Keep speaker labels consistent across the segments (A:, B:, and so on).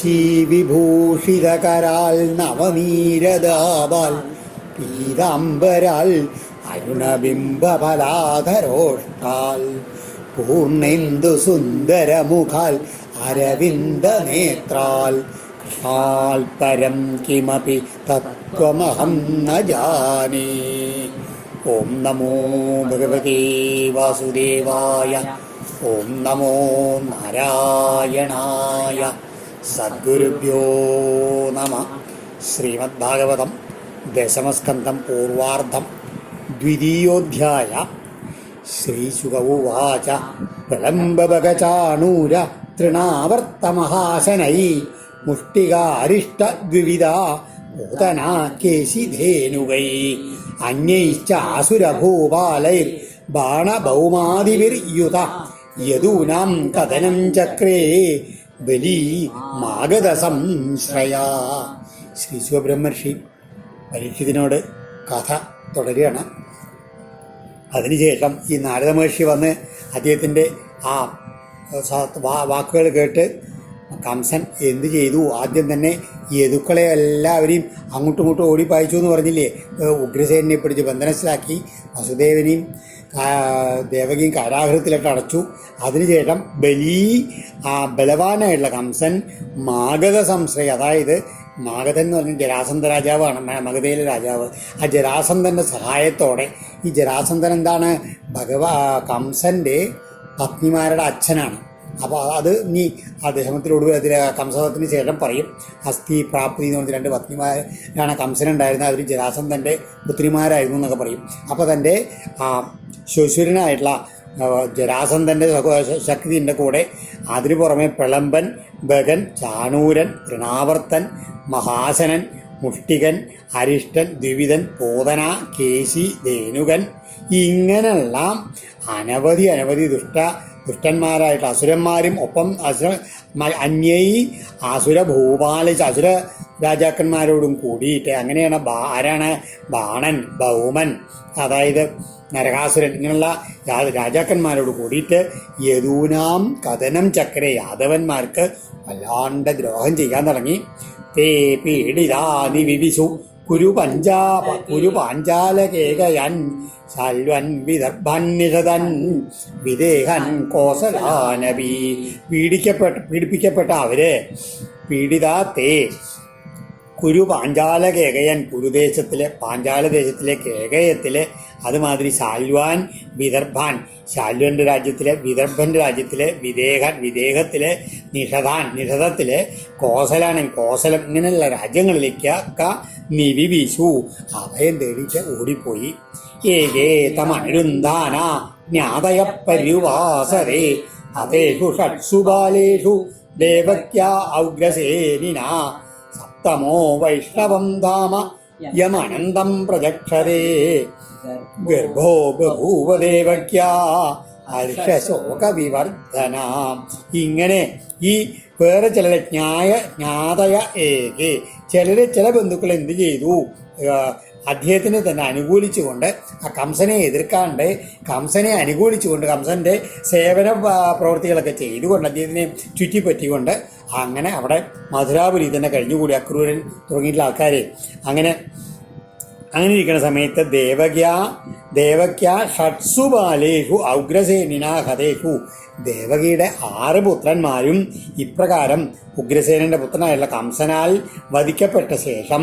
A: ശശിവിഭൂഷിതകരാൽ നവനീരദാബാൽ പീതാംബരാൽ അരുണബിംബഫലാധരോഷ്ടാൽ പൂർണ്ണേന്ദു സുന്ദരമുഖാൽ അരവിന്ദനേത്രാൽ കൃഷ്ണാൽ പരം കിമപി തത്വമഹം ന ജാനേ. ഓം നമോ ഭഗവതേ വാസുദേവായ. ഓം നമോ നാരായണായ. സദ്ഗുരുഭ്യോ നമ. ശ്രീമദ്ഭാഗവതം ദശമസ്കന്ധം പൂർവാർദ്ധം ദ്വിതീയോധ്യായ. ശ്രീശുകൗവാച പ്രലംബഭഗചാണൂര തൃണാവർത്തമഹാശനൈ മുഷ്ടികാരിഷ്ടദ്വിവിധാ പൂതനാ കേശിധേനുകൈ അന്യൈശ്ചാസുരഭൂപാലൈർ ബാണഭൗമാദിഭിർയുത യദൂനാം കഥനം ചക്രേ ബലീ മാഗധ സംശ്രയാ. ശ്രീ ശിവബ്രഹ്മർഷി പരീക്ഷിതിനോട് കഥ തുടരുകയാണ്. അതിനുശേഷം ഈ നാരദ മഹർഷി വന്ന് അദ്ദേഹത്തിൻ്റെ ആ വാക്കുകൾ കേട്ട് കംസൻ എന്ത് ചെയ്തു? ആദ്യം തന്നെ യദുക്കളെ എല്ലാവരെയും അങ്ങോട്ടും ഇങ്ങോട്ടും ഓടിപ്പായിച്ചു എന്ന് പറഞ്ഞില്ലേ? ഉഗ്രസേനെ പിടിച്ച് ബന്ധനത്തിലാക്കി വസുദേവനെയും ദേവകിയും കാരാഗൃഹത്തിലിട്ട് അടച്ചു. അതിനുശേഷം ബലവാനായിട്ടുള്ള കംസൻ മാഗധ സംശ്രയം, അതായത് മാഗധൻ എന്ന് പറഞ്ഞാൽ ജരാസന്ധ രാജാവാണ്, മഗധയിലെ രാജാവ്. ആ ജരാസന്ധൻ്റെ സഹായത്തോടെ, ഈ ജരാസന്ധൻ എന്താണ്? കംസൻ്റെ പത്നിമാരുടെ അച്ഛനാണ്. അപ്പോൾ അത് ഇനി അദ്ദേഹത്തിനോട് കംസവത്തിന് ശേഷം പറയും. ഹസ്തി പ്രാപ്തി എന്ന് പറഞ്ഞ 2 പത്നിമാരാണ് കംസനുണ്ടായിരുന്നത്. അവർ ജരാസന്ധൻ്റെ പുത്രിമാരായിരുന്നു എന്നൊക്കെ പറയും. അപ്പോൾ തൻ്റെ ശുശുരനായിട്ടുള്ള ജരാസന്ധൻ്റെ ശക്തിൻ്റെ കൂടെ അതിനു പുറമെ പ്രളംബൻ, ഭഗൻ, ചാണൂരൻ, തൃണാവർത്തൻ, മഹാസനൻ, മുഷ്ടികൻ, അരിഷ്ടൻ, ദ്വിവിധൻ, പൂതന, കേശി, ധേനുകൻ, ഇങ്ങനെയുള്ള അനവധി ദുഷ്ടന്മാരായിട്ട് അസുരന്മാരും ഒപ്പം അന്യൈ അസുര ഭൂപാലിച്ച് അസുര രാജാക്കന്മാരോടും കൂടിയിട്ട്, അങ്ങനെയാണ് ആരാണ്? ബാണൻ, ഭൗമൻ, അതായത് നരകാസുരൻ, ഇങ്ങനെയുള്ള രാജാക്കന്മാരോട് കൂടിയിട്ട് യദൂനാം കഥനം ചക്രേ, യാദവന്മാർക്ക് വല്ലാണ്ട് ദ്രോഹം ചെയ്യാൻ തുടങ്ങി. തേ പീഡിതാനി വിവിശു കുരു പാഞ്ചാലകേകയൻ ശാൽവൻ വിദർഭൻ നിഷതൻ വിദേഹൻ കോസലാനബി. പീഡിപ്പിക്കപ്പെട്ട അവരെ പീഡിതാത്തേ കുരു പാഞ്ചാലകേകയൻ, കുരുദേശത്തിലെ പാഞ്ചാലദേശത്തിലെ കേകയത്തിലെ, അതുമാതിരി ശാൽവാൻ വിദർഭാൻ, ശാൽവന്റെ രാജ്യത്തിലെ, വിദർഭന്റെ രാജ്യത്തിലെ, വിദേഹത്തിലെ, നിഷധത്തിലെ, കോസലം, ഇങ്ങനെയുള്ള രാജ്യങ്ങളിലേക്കൊക്കെ നിവിവിശു അഭയം തേടിച്ച് ഓടിപ്പോയി. ഏകേ തമരുന്ധാന ജ്ഞാതയ പര്യുവാസരേ അതേഷു ഷട്സു ബാലേഷു ദേവക്യാ ഔഗ്രസേനിന സപ്തമോ വൈഷ്ണവം ധാമ യമനന്തം പ്രജക്ഷരേ ഗർഭോ ബഭൂവ ദേവക്യാ ഹർഷശോക വിവർധന. ഇങ്ങനെ ഈ വേറെ ചിലരെ ജ്ഞാതയ ഏകെ ചില ബന്ധുക്കൾ എന്ത് ചെയ്തു? അദ്ദേഹത്തിനെ തന്നെ അനുകൂലിച്ചുകൊണ്ട്, ആ കംസനെ എതിർക്കാണ്ട് കംസനെ അനുകൂലിച്ചുകൊണ്ട്, കംസൻ്റെ സേവന പ്രവൃത്തികളൊക്കെ ചെയ്തുകൊണ്ട്, അദ്ദേഹത്തിനെ ചുറ്റിപ്പറ്റിക്കൊണ്ട് അങ്ങനെ അവിടെ മധുരാപുരി തന്നെ കഴിഞ്ഞുകൂടി അക്രൂരൻ തുടങ്ങിയിട്ടുള്ള ആൾക്കാരെ. അങ്ങനെ ഇരിക്കുന്ന സമയത്ത് ദേവക്യ ഷട്സു ബാലേഷു ഔഗ്രസേനിന ഹതേഷു, ദേവകിയുടെ 6 പുത്രന്മാരും ഇപ്രകാരം ഉഗ്രസേനന്റെ പുത്രനായുള്ള കംസനാൽ വധിക്കപ്പെട്ട ശേഷം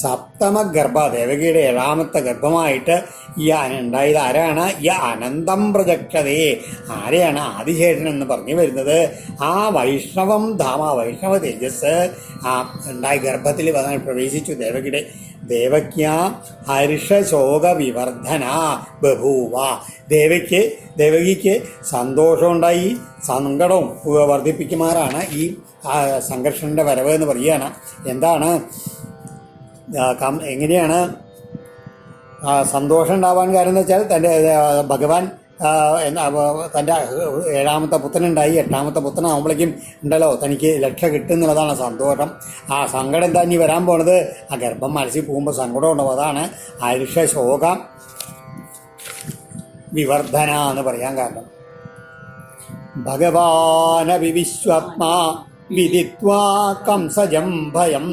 A: സപ്തമഗർഭ, ദേവകിയുടെ 7ാമത്തെ ഗർഭമായിട്ട് ഉണ്ടായത് ആരാണ്? ഈ അനന്തം പ്രജക്ഷതേ, ആരെയാണ്? ആദിശേഷൻ എന്ന് പറഞ്ഞു വരുന്നത്. ആ വൈഷ്ണവം ധാമ, വൈഷ്ണവ തേജസ് ഉണ്ടായി ഗർഭത്തിൽ പ്രവേശിച്ചു ദേവക്യ ഹർഷശോക വിവർധന ബഭൂവ. ദേവകിക്ക് സന്തോഷമുണ്ടായി, സങ്കടവും വർദ്ധിപ്പിക്കുമാറാണ് ഈ സംഘർഷന്റെ വരവ് എന്ന് പറയുകയാണ്. എന്താണ്, എങ്ങനെയാണ് സന്തോഷം ഉണ്ടാവാൻ കാരണം എന്ന് വെച്ചാൽ തൻ്റെ ഭഗവാൻ തൻ്റെ 7ാമത്തെ പുത്രനുണ്ടായി. 8ാമത്തെ പുത്രനാകുമ്പോഴേക്കും ഉണ്ടല്ലോ തനിക്ക് രക്ഷ കിട്ടുന്നുള്ളതാണ് സന്തോഷം. ആ സങ്കടം എന്താ ഇനി വരാൻ പോണത്? ആ ഗർഭം മനസ്സിൽ പോകുമ്പോൾ സങ്കടം ഉണ്ടാവും. അതാണ് ഹർഷശോക വിവർധന എന്ന് പറയാൻ കാരണം. ഭഗവാനപി വിശ്വാത്മാ വിദിത്വാ കംസജം ഭയം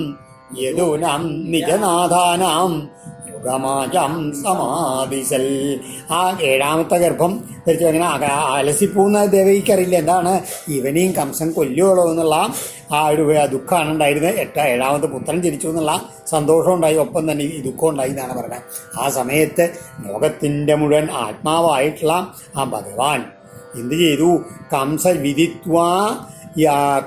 A: യദൂനാം നിജനാഥാനാം യുഗമാജം സമാധിസൽ. ആ ഏഴാമത്തെ ഗർഭം ധരിച്ചു അങ്ങനെ അലസിപ്പൂന്ന ദേവയ്ക്കറിയില്ല എന്താണ് ഇവനെയും കംസൻ കൊല്ലുകയുള്ളൂ എന്നുള്ള ആ ഒരു ദുഃഖമാണ് ഉണ്ടായിരുന്നത്. ഏഴാമത്തെ പുത്രൻ ജനിച്ചു എന്നുള്ള സന്തോഷം ഉണ്ടായി, ഒപ്പം തന്നെ ഈ ദുഃഖം ഉണ്ടായി എന്നാണ് പറയുന്നത്. ആ സമയത്ത് ലോകത്തിൻ്റെ മുഴുവൻ ആത്മാവായിട്ടുള്ള ആ ഭഗവാൻ എന്തു ചെയ്തു? കംസ വിദിത്വാ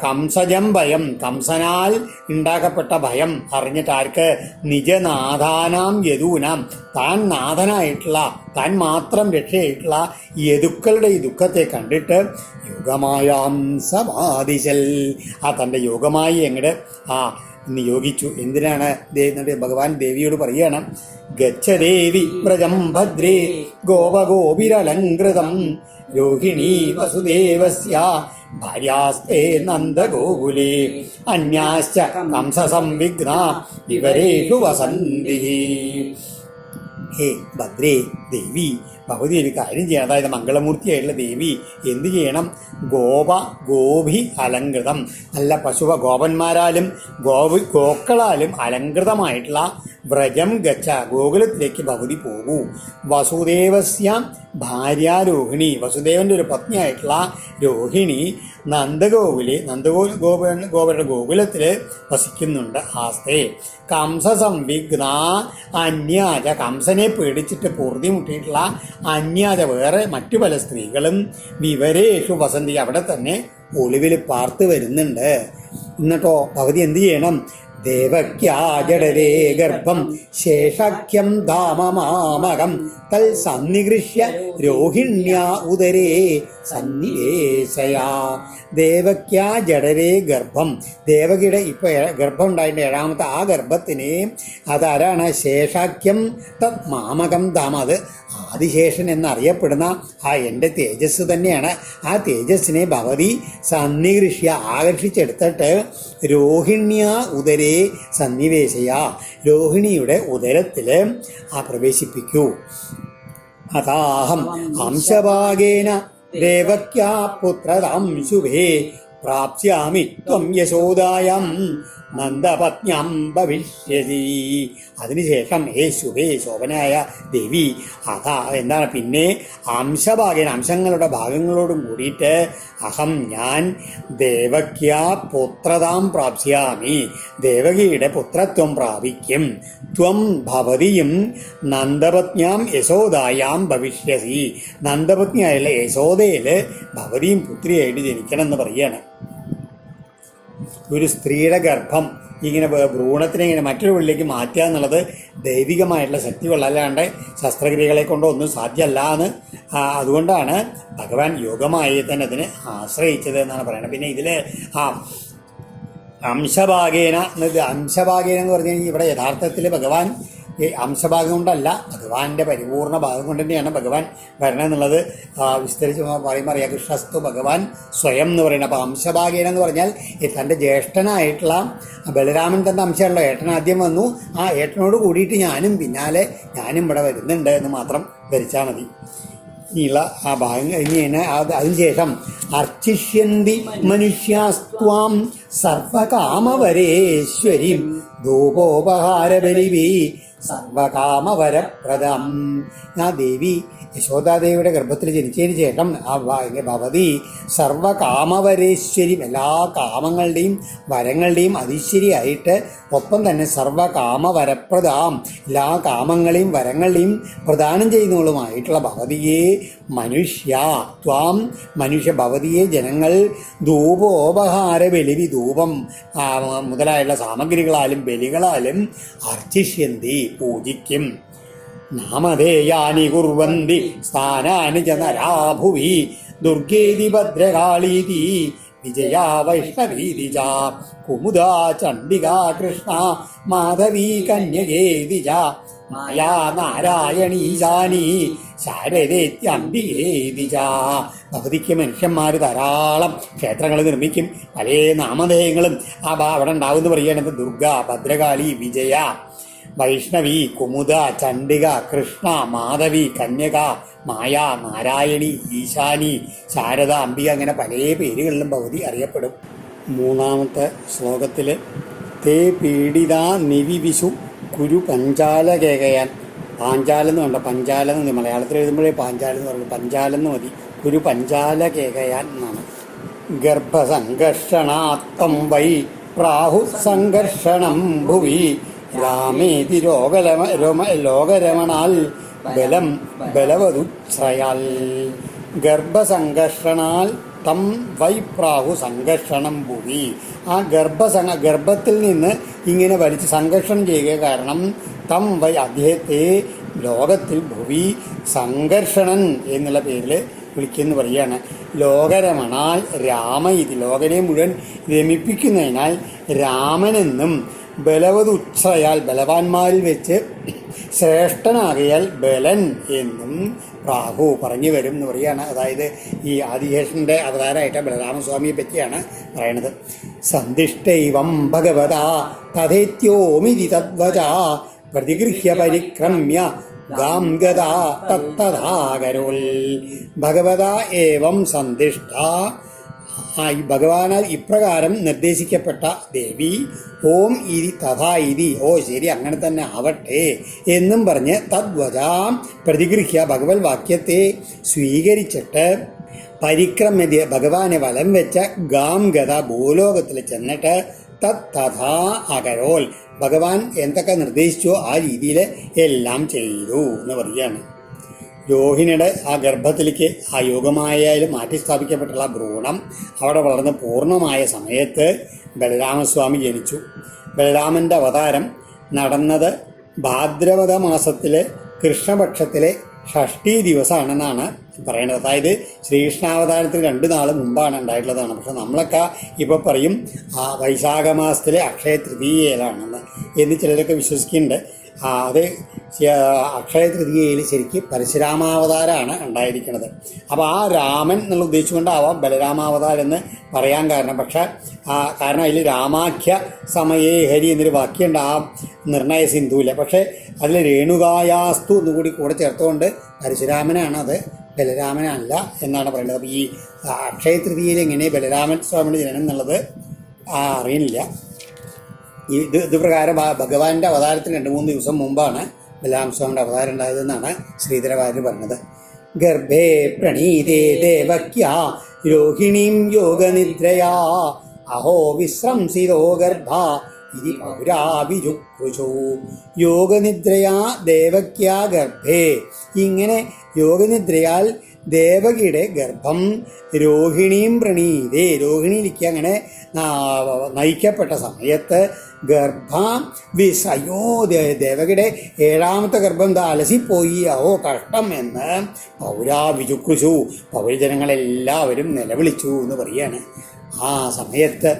A: കംസജം ഭയം, കംസനാൽ ഉണ്ടാക്കപ്പെട്ട ഭയം അറിഞ്ഞിട്ട് ആർക്ക്? നിജനാഥാനാം യദൂനാം, താൻ നാഥനായിട്ടുള്ള, താൻ മാത്രം രക്ഷയായിട്ടുള്ള യദുക്കളുടെ ഈ ദുഃഖത്തെ കണ്ടിട്ട് യോഗമായാം സമാധിശൽ, ആ തൻ്റെ യോഗമായി എങ്ങട് നിയോഗിച്ചു. എന്തിനാണ് ഭഗവാൻ ദേവിയോട് പറയുകയാണ്, ഗച്ഛദേവി പ്രജം ഭദ്രേ ഗോപഗോപിരലങ്കൃതം രോഹിണീ വസുദേവസ്യ ഭാര്യാസ്തേ നന്ദഗോകുലേ അന്യാശ്ച കംസസംവിഘ്ന വിവരേഷു വസന്തി. ഹേ ഭദ്രേ ദേവി, ഭഗവതി ഒരു കാര്യം ചെയ്യണം. അതായത് മംഗളമൂർത്തിയായിട്ടുള്ള ദേവി എന്ത് ചെയ്യണം? ഗോപി അലങ്കൃതം, നല്ല ഗോപന്മാരാലും ഗോക്കളാലും അലങ്കൃതമായിട്ടുള്ള വ്രജം ഗച്ഛ, ഗോകുലത്തിലേക്ക് ഭഗവതി പോകൂ. വസുദേവസ്യ ഭാര്യ രോഹിണി, വസുദേവന്റെ ഒരു പത്നിയായിട്ടുള്ള രോഹിണി ഗോപരുടെ ഗോകുലത്തിൽ വസിക്കുന്നുണ്ട്. ആസ്തേ കംസസംവിഘ്ന അന്യാജ, കംസനെ പേടിച്ചിട്ട് പൊറുതി മുട്ടിയിട്ടുള്ള അന്യാജ വേറെ മറ്റു പല സ്ത്രീകളും വിവരേഷു വസന്തി, അവിടെ തന്നെ ഒളിവിൽ പാർത്ത് വരുന്നുണ്ട്. എന്നിട്ടോ ഭഗവതി എന്ത് ചെയ്യണം? ദേവക്യാജടരേ ഗർഭം ശേഷാഖ്യം ധാമമാമകം തൽ സന്നിഗൃഹ്യ രോഹിണ്യാ ഉദരേ സന്നിവേശയാ. ദേവക്യാജടരേ ഗർഭം, ദേവകിയുടെ ഇപ്പൊ ഗർഭം ഉണ്ടായിട്ട് ഏഴാമത്തെ ആ ഗർഭത്തിന് അതാരാണ്? ശേഷാഖ്യം തത് മാമകം ധാമ, അത് ആദിശേഷൻ എന്നറിയപ്പെടുന്ന ആ എൻ്റെ തേജസ് തന്നെയാണ്. ആ തേജസ്സിനെ ഭഗവതി സന്നിഗൃഹ്യ ആകർഷിച്ചെടുത്തിട്ട് രോഹിണ്യ ഉദരേ സന്നിവേശയ, രോഹിണിയുടെ ഉദരത്തിൽ പ്രവേശിപ്പിക്കൂ. അതാഹം അംശഭാഗേന ദേവക്യാ പുത്രതാം ശുഭേ പ്രാപ്സ്യാമി ത്വം യശോദായം നന്ദപത്ന്യാം ഭവിഷ്യതി. അതിനുശേഷം ശുഭേ ശോഭനായ ദേവി, അതാ എന്താണ് പിന്നെ അംശഭാഗേന, അംശങ്ങളുടെ ഭാഗങ്ങളോടും കൂടിയിട്ട് അഹം ഞാൻ ദേവക്യാ പുത്രതാം പ്രാപ്സ്യാമി, ദേവകിയുടെ പുത്രത്വം പ്രാപിക്കും. ത്വം ഭവതിയും നന്ദപത്ന്യാം യശോദായാം ഭവിഷ്യസി, നന്ദപത്നിയായുള്ള യശോദയിൽ ഭവതിയും പുത്രിയായിട്ട് ജനിക്കണം എന്ന് പറയുകയാണ്. ഒരു സ്ത്രീയുടെ ഗർഭം ഇങ്ങനെ ഭ്രൂണത്തിനെ ഇങ്ങനെ മറ്റൊരു വീട്ടിലേക്ക് മാറ്റുക എന്നുള്ളത് ദൈവികമായിട്ടുള്ള ശക്തികൾ, അല്ലാണ്ട് ശസ്ത്രക്രിയകളെ കൊണ്ടോ ഒന്നും സാധ്യമല്ല എന്ന്. അതുകൊണ്ടാണ് ഭഗവാൻ യോഗമായി തന്നെ അതിനെ ആശ്രയിച്ചത് എന്നാണ് പറയുന്നത്. പിന്നെ ഇതിൽ അംശഭാഗേന എന്ന് പറഞ്ഞു കഴിഞ്ഞാൽ ഇവിടെ യഥാർത്ഥത്തിൽ ഭഗവാൻ ഈ അംശഭാഗം കൊണ്ടല്ല, ഭഗവാന്റെ പരിപൂർണ ഭാഗം കൊണ്ട് തന്നെയാണ് ഭഗവാൻ വരണം എന്നുള്ളത് വിസ്തരിച്ച് പറയുമ്പോൾ അറിയാം. കൃഷ്ണസ്തു ഭഗവാൻ സ്വയം എന്ന് പറയുന്നത്. അപ്പോൾ അംശഭാഗേന എന്ന് പറഞ്ഞാൽ തൻ്റെ ജ്യേഷ്ഠനായിട്ടുള്ള ബലരാമൻ തൻ്റെ അംശമുള്ള ഏട്ടൻ ആദ്യം വന്നു, ആ ഏട്ടനോട് കൂടിയിട്ട് ഞാനും ഇവിടെ വരുന്നുണ്ട് എന്ന് മാത്രം ധരിച്ചാൽ മതി. ഇനിയുള്ള ആ ഭാഗം കഴിഞ്ഞ് കഴിഞ്ഞാൽ അതിനുശേഷം അർച്ചിഷ്യന്തി മനുഷ്യാസ്ത്വാം സർവകാമവരേശ്വരീം ധൂപോപഹാരബലിവി സർവകാമവരപ്രദം. ആ ദേവി യശോദാദേവിയുടെ ഗർഭത്തിൽ ജനിച്ചതിന് ശേഷം ഭവതി സർവകാമവരേശ്വരി, എല്ലാ കാമങ്ങളുടെയും വരങ്ങളുടെയും അതീശ്വരിയായിട്ട്, ഒപ്പം തന്നെ സർവകാമവരപ്രദാം, എല്ലാ കാമങ്ങളെയും വരങ്ങളുടെയും പ്രദാനം ചെയ്യുന്നവളുമായിട്ടുള്ള ഭവതിയെ മനുഷ്യ ഭവതിയെ ജനങ്ങൾ ധൂപോപഹാര ബലിവി, ധൂപം മുതലായുള്ള സാമഗ്രികളാലും ബലികളാലും അർച്ചിഷ്യന്തി, പൂജിക്കും. നാമധേയാനി കുർവന്തി സ്ഥാനാനി ച നരാഭുവി ദുർഗേതി ഭദ്രകാളീതി വിജയാ വൈഷ്ണവീതി ച കുമുദാ ചണ്ഡികാ കൃഷ്ണ മാധവീ കന്യകേതി ച മായാ നാരായണീശാനി ശാരദേത്യംബികേതി ച. ഭഗവതിക്ക് മനുഷ്യന്മാർ ധാരാളം ക്ഷേത്രങ്ങൾ നിർമ്മിക്കും, പല നാമധേയങ്ങളും അവിടെ ഉണ്ടാവുമെന്ന് പറയുകയാണെങ്കിൽ ദുർഗ, ഭദ്രകാളി, വിജയ, വൈഷ്ണവി, കുമുദ, ചണ്ഡിക, കൃഷ്ണ, മാധവി, കന്യക, മായ, നാരായണി, ഈശാനി, ശാരദ, അംബിക, അങ്ങനെ പല പേരുകളിലും ഭഗവതി അറിയപ്പെടും. മൂന്നാമത്തെ ശ്ലോകത്തിൽ തേ പീഡിത നിവിവിശു കുരു പഞ്ചാലകേകയാൻ. പാഞ്ചാലെന്ന് വേണ്ട, പഞ്ചാലെന്ന് മതി. മലയാളത്തിൽ എഴുതുമ്പോഴേ പാഞ്ചാലെന്ന് പറഞ്ഞു, പഞ്ചാലെന്ന് മതി. കുരു പഞ്ചാലകേകയാൻ എന്നാണ്. ഗർഭസംഘർഷണാത്തം വൈ പ്രാഹു സംഘർഷണം ഭുവി രാമേതി ലോകരമണാൽ ബലം ബലവതുച്ഛയാൽ. ഗർഭസംഘർഷണാൽ തം വൈ പ്രാഹു സംഘർഷണം ഭുവി. ആ ഗർഭത്തിൽ നിന്ന് ഇങ്ങനെ വലിച്ച് സംഘർഷണം ചെയ്യുക കാരണം തം വൈ അദ്ദേഹത്തെ ലോകത്തിൽ ഭുവി സംഘർഷണൻ എന്നുള്ള പേരിൽ വിളിക്കുന്നു പറയുകയാണ്. ലോകരമണാൽ രാമ ഇത് ലോകനെ മുഴുവൻ രമിപ്പിക്കുന്നതിനാൽ രാമനെന്നും ബലവതുച്ഛയാൽ ബലവാന്മാരിൽ വെച്ച് ശ്രേഷ്ഠനാകിയാൽ ബലൻ എന്നും പ്രാഹു പറഞ്ഞു വരും എന്ന് പറയുകയാണ്. അതായത് ഈ ആദിശേഷൻ്റെ അവതാരമായിട്ട് ബലരാമസ്വാമിയെ പറ്റിയാണ് പറയണത്. സന്ദിഷ്ടൈവം ഭഗവതാ തഥേത്യോമിതി തദ്വചാ പ്രതിഗൃഹ്യ പരിക്രമ്യ ഗാം ഗതാ തത്തഥാകരോൽ. ഭഗവതാ ഏവം സന്ദിഷ്ട, ഭഗവാനാൽ ഇപ്രകാരം നിർദ്ദേശിക്കപ്പെട്ട ദേവി ഓം ഇതി തഥാ ഇതി, ഓ ശരി അങ്ങനെ തന്നെ ആവട്ടെ എന്നും പറഞ്ഞ് തദ്വചാം പ്രതിഗൃഹ്യ ഭഗവത് വാക്യത്തെ സ്വീകരിച്ചിട്ട് പരിക്രമ്യത ഭഗവാനെ വലം വെച്ച ഗാം ഗത ഭൂലോകത്തിൽ ചെന്നിട്ട് തഥാ അകരോൽ ഭഗവാൻ എന്തൊക്കെ നിർദ്ദേശിച്ചോ ആ രീതിയിൽ എല്ലാം ചെയ്തു എന്ന് പറയുകയാണ്. രോഹിണിയുടെ ആ ഗർഭത്തിലേക്ക് ആ യോഗമായാലും മാറ്റി സ്ഥാപിക്കപ്പെട്ടുള്ള ഭ്രൂണം അവിടെ വളർന്ന് പൂർണ്ണമായ സമയത്ത് ബലരാമസ്വാമി ജനിച്ചു. ബലരാമൻ്റെ അവതാരം നടന്നത് ഭാദ്രപദ മാസത്തിലെ കൃഷ്ണപക്ഷത്തിലെ ഷഷ്ടി ദിവസമാണെന്നാണ് പറയുന്നത്. അതായത് ശ്രീകൃഷ്ണാവതാരത്തിന് 2 നാൾ മുമ്പാണ് ഉണ്ടായിട്ടുള്ളതാണ്. പക്ഷെ നമ്മളൊക്കെ ഇപ്പോൾ പറയും ആ വൈശാഖ മാസത്തിലെ അക്ഷയ തൃതീയയിലാണെന്ന് എന്ന് ചിലരൊക്കെ വിശ്വസിക്കുന്നുണ്ട്. അത് അക്ഷയ തൃതീയയിൽ ശരിക്കും പരശുരാമാവതാരമാണ് ഉണ്ടായിരിക്കുന്നത്. അപ്പോൾ ആ രാമൻ എന്നുള്ള ഉദ്ദേശിച്ചുകൊണ്ടാവാം ബലരാമാവതാരം എന്ന് പറയാൻ കാരണം. പക്ഷെ കാരണം അതിൽ രാമാഖ്യ സമയേ ഹരി എന്നൊരു വാക്യമുണ്ട് ആ നിർണയ സിന്ധുവിൽ. പക്ഷേ അതിൽ രേണുകായാസ്തു എന്നുകൂടി കൂടെ ചേർത്തുകൊണ്ട് പരശുരാമനാണ്, അത് ബലരാമനല്ല എന്നാണ് പറയുന്നത്. അപ്പോൾ ഈ അക്ഷയ തൃതീയയിൽ എങ്ങനെ ബലരാമൻ സ്വാമിയുടെ ജനനം എന്നുള്ളത് അറിയുന്നില്ല. ഇത് പ്രകാരം ഭഗവാന്റെ അവതാരത്തിന് 2-3 ദിവസം മുമ്പാണ് ബലരാമസ്വാമിയുടെ അവതാരം ഉണ്ടായതെന്നാണ് ശ്രീധരവാര്യർ പറഞ്ഞത്. ഗർഭേ പ്രണീതേ ദേവക്യാ രോഹിണീം യോഗനിദ്രയാ അഹോ വിശ്രംസിതോ ഗർഭ ഇതി പൗരാഭിജുക്രുശു. യോഗനിദ്രയാ ദേവക്യാ ഗർഭേ, ഇങ്ങനെ യോഗനിദ്രയാൽ ദേവകിയുടെ ഗർഭം രോഹിണിയും പ്രണീതേ, രോഹിണിയിലേക്ക് അങ്ങനെ നയിക്കപ്പെട്ട സമയത്ത് ഗർഭ വിസയോ ദേവകിയുടെ 7ാമത്തെ ഗർഭം അലസിപ്പോയി, അഹോ കഷ്ടം എന്ന് പൗരാവിജുക്രുശു, പൗരജനങ്ങളെല്ലാവരും നിലവിളിച്ചു എന്ന് പറയാണ്. ആ സമയത്ത്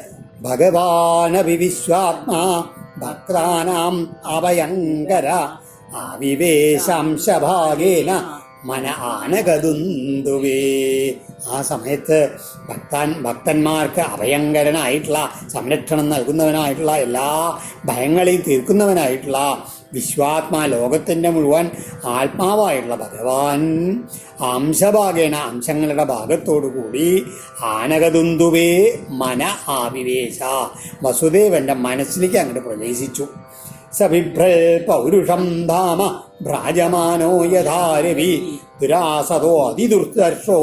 A: ഭഗവാനപി വിശ്വാത്മാ ഭക്താനാം അഭയങ്കര ആവിവേശാംശഭാഗേന മന ആനകതുന്തുവേ. ആ സമയത്ത് ഭക്തന്മാർക്ക് അഭയങ്കരനായിട്ടുള്ള സംരക്ഷണം നൽകുന്നവനായിട്ടുള്ള എല്ലാ ഭയങ്ങളെയും തീർക്കുന്നവനായിട്ടുള്ള വിശ്വാത്മാ ലോകത്തിൻ്റെ മുഴുവൻ ആത്മാവായിട്ടുള്ള ഭഗവാൻ അംശഭാഗേന അംശങ്ങളുടെ ഭാഗത്തോടു കൂടി ആനകതുന്തുവേ മന ആവിവേശ, വസുദേവൻ്റെ മനസ്സിലേക്ക് അങ്ങോട്ട് പ്രവേശിച്ചു. സവിഭ്രൽ പൗരുഷം ധാമ ഭ്രാജമാനോ യഥാരവി ദുരാസതോ അതിദുർദർശോ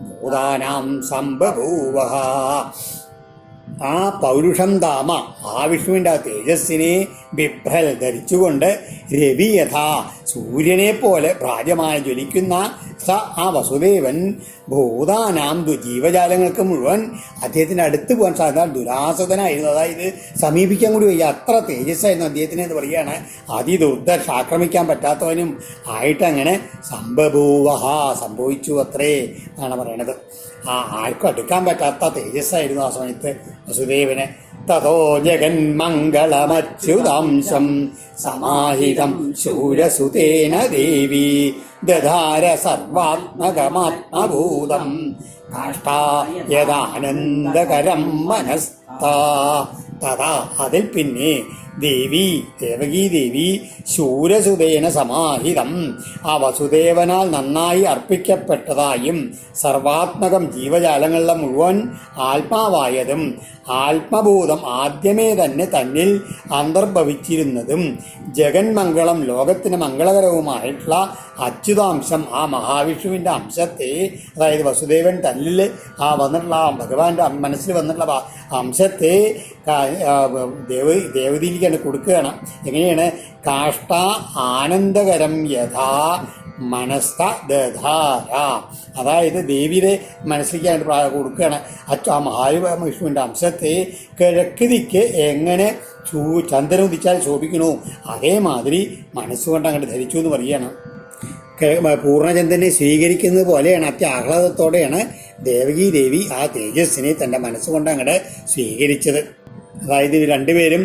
A: ഭൂതാനാം സംബഭൂവ. ആ പൗരുഷം ധാമ ആ വിഷ്ണുവിൻ്റെ ആ തേജസ്സിനെ ബിഭ്രൽ ധരിച്ചുകൊണ്ട് രവി യഥാ സൂര്യനെ പോലെ ഭ്രാജമായി ജ്വലിക്കുന്ന ആ വസുദേവൻ ഭൂതാനാം ജീവജാലങ്ങൾക്ക് മുഴുവൻ അദ്ദേഹത്തിൻ്റെ അടുത്ത് പോകാൻ സാധിച്ചാൽ ദുരാസതനായിരുന്നു. അതായത് സമീപിക്കാൻ കൂടി വയ്യ, അത്ര തേജസ്സായിരുന്നു അദ്ദേഹത്തിന് എന്ന് പറയുകയാണ്. അതിദുർദർശ ആക്രമിക്കാൻ പറ്റാത്തവനും ആയിട്ടങ്ങനെ സംഭവൂവഹ സംഭവിച്ചു അത്രേ എന്നാണ് പറയണത്. ആർക്കും അടുക്കാൻ പറ്റാത്ത തേജസ്സായിരുന്നു ആ സമയത്ത് വസുദേവന്. തതോ ജഗന്മംഗളമച്യുതാംശം സമാഹിതം ശൂരസുതേന ദേവി ദധാര സർവാത്മകമാത്മഭൂതം കാഷ്ടായദാനന്ദകരം മനസ്താ. തഥാ അതിൽ പിന്നെ ദേവകീ ദേവി ശൂരസുതേന സമാഹിതം, ആ വസുദേവനാൽ നന്നായി അർപ്പിക്കപ്പെട്ടതായും സർവാത്മകം ജീവജാലങ്ങളുടെ മുഴുവൻ ആത്മാവായതും ആത്മബോധം ആദ്യമേ തന്നെ തന്നിൽ അന്തർഭവിച്ചിരുന്നതും ജഗന്മംഗളം ലോകത്തിന് മംഗളകരവുമായിട്ടുള്ള അച്യുതാംശം ആ മഹാവിഷ്ണുവിൻ്റെ അംശത്തെ, അതായത് വസുദേവൻ തന്നിൽ ആ വന്നിട്ടുള്ള ഭഗവാന്റെ മനസ്സിൽ വന്നിട്ടുള്ള അംശത്തെ ദേവതയിലേക്കാണ് കൊടുക്കുകയാണ്. എങ്ങനെയാണ്? കാഷ്ട ആനന്ദകരം യഥാ മനസ്ഥ ദധാര, അതായത് ദേവിയുടെ മനസ്സിലേക്കായിട്ട് കൊടുക്കുകയാണ്. ആ മഹാവിഷ്ണുവിൻ്റെ അംശത്തെ കിഴക്ക് ദിക്ക് എങ്ങനെ ചന്ദ്രൻ ഉദിച്ചാൽ ശോഭിക്കണോ അതേമാതിരി മനസ്സുകൊണ്ട് അങ്ങോട്ട് ധരിച്ചു എന്ന് പറയുകയാണ്. പൂർണ്ണചന്ദ്രനെ സ്വീകരിക്കുന്നത് പോലെയാണ്, അത്യാഹ്ലാദത്തോടെയാണ് ദേവകീ ദേവി ആ തേജസ്സിനെ തൻ്റെ മനസ്സുകൊണ്ട് അങ്ങോട്ട് സ്വീകരിച്ചത്. അതായത് രണ്ടുപേരും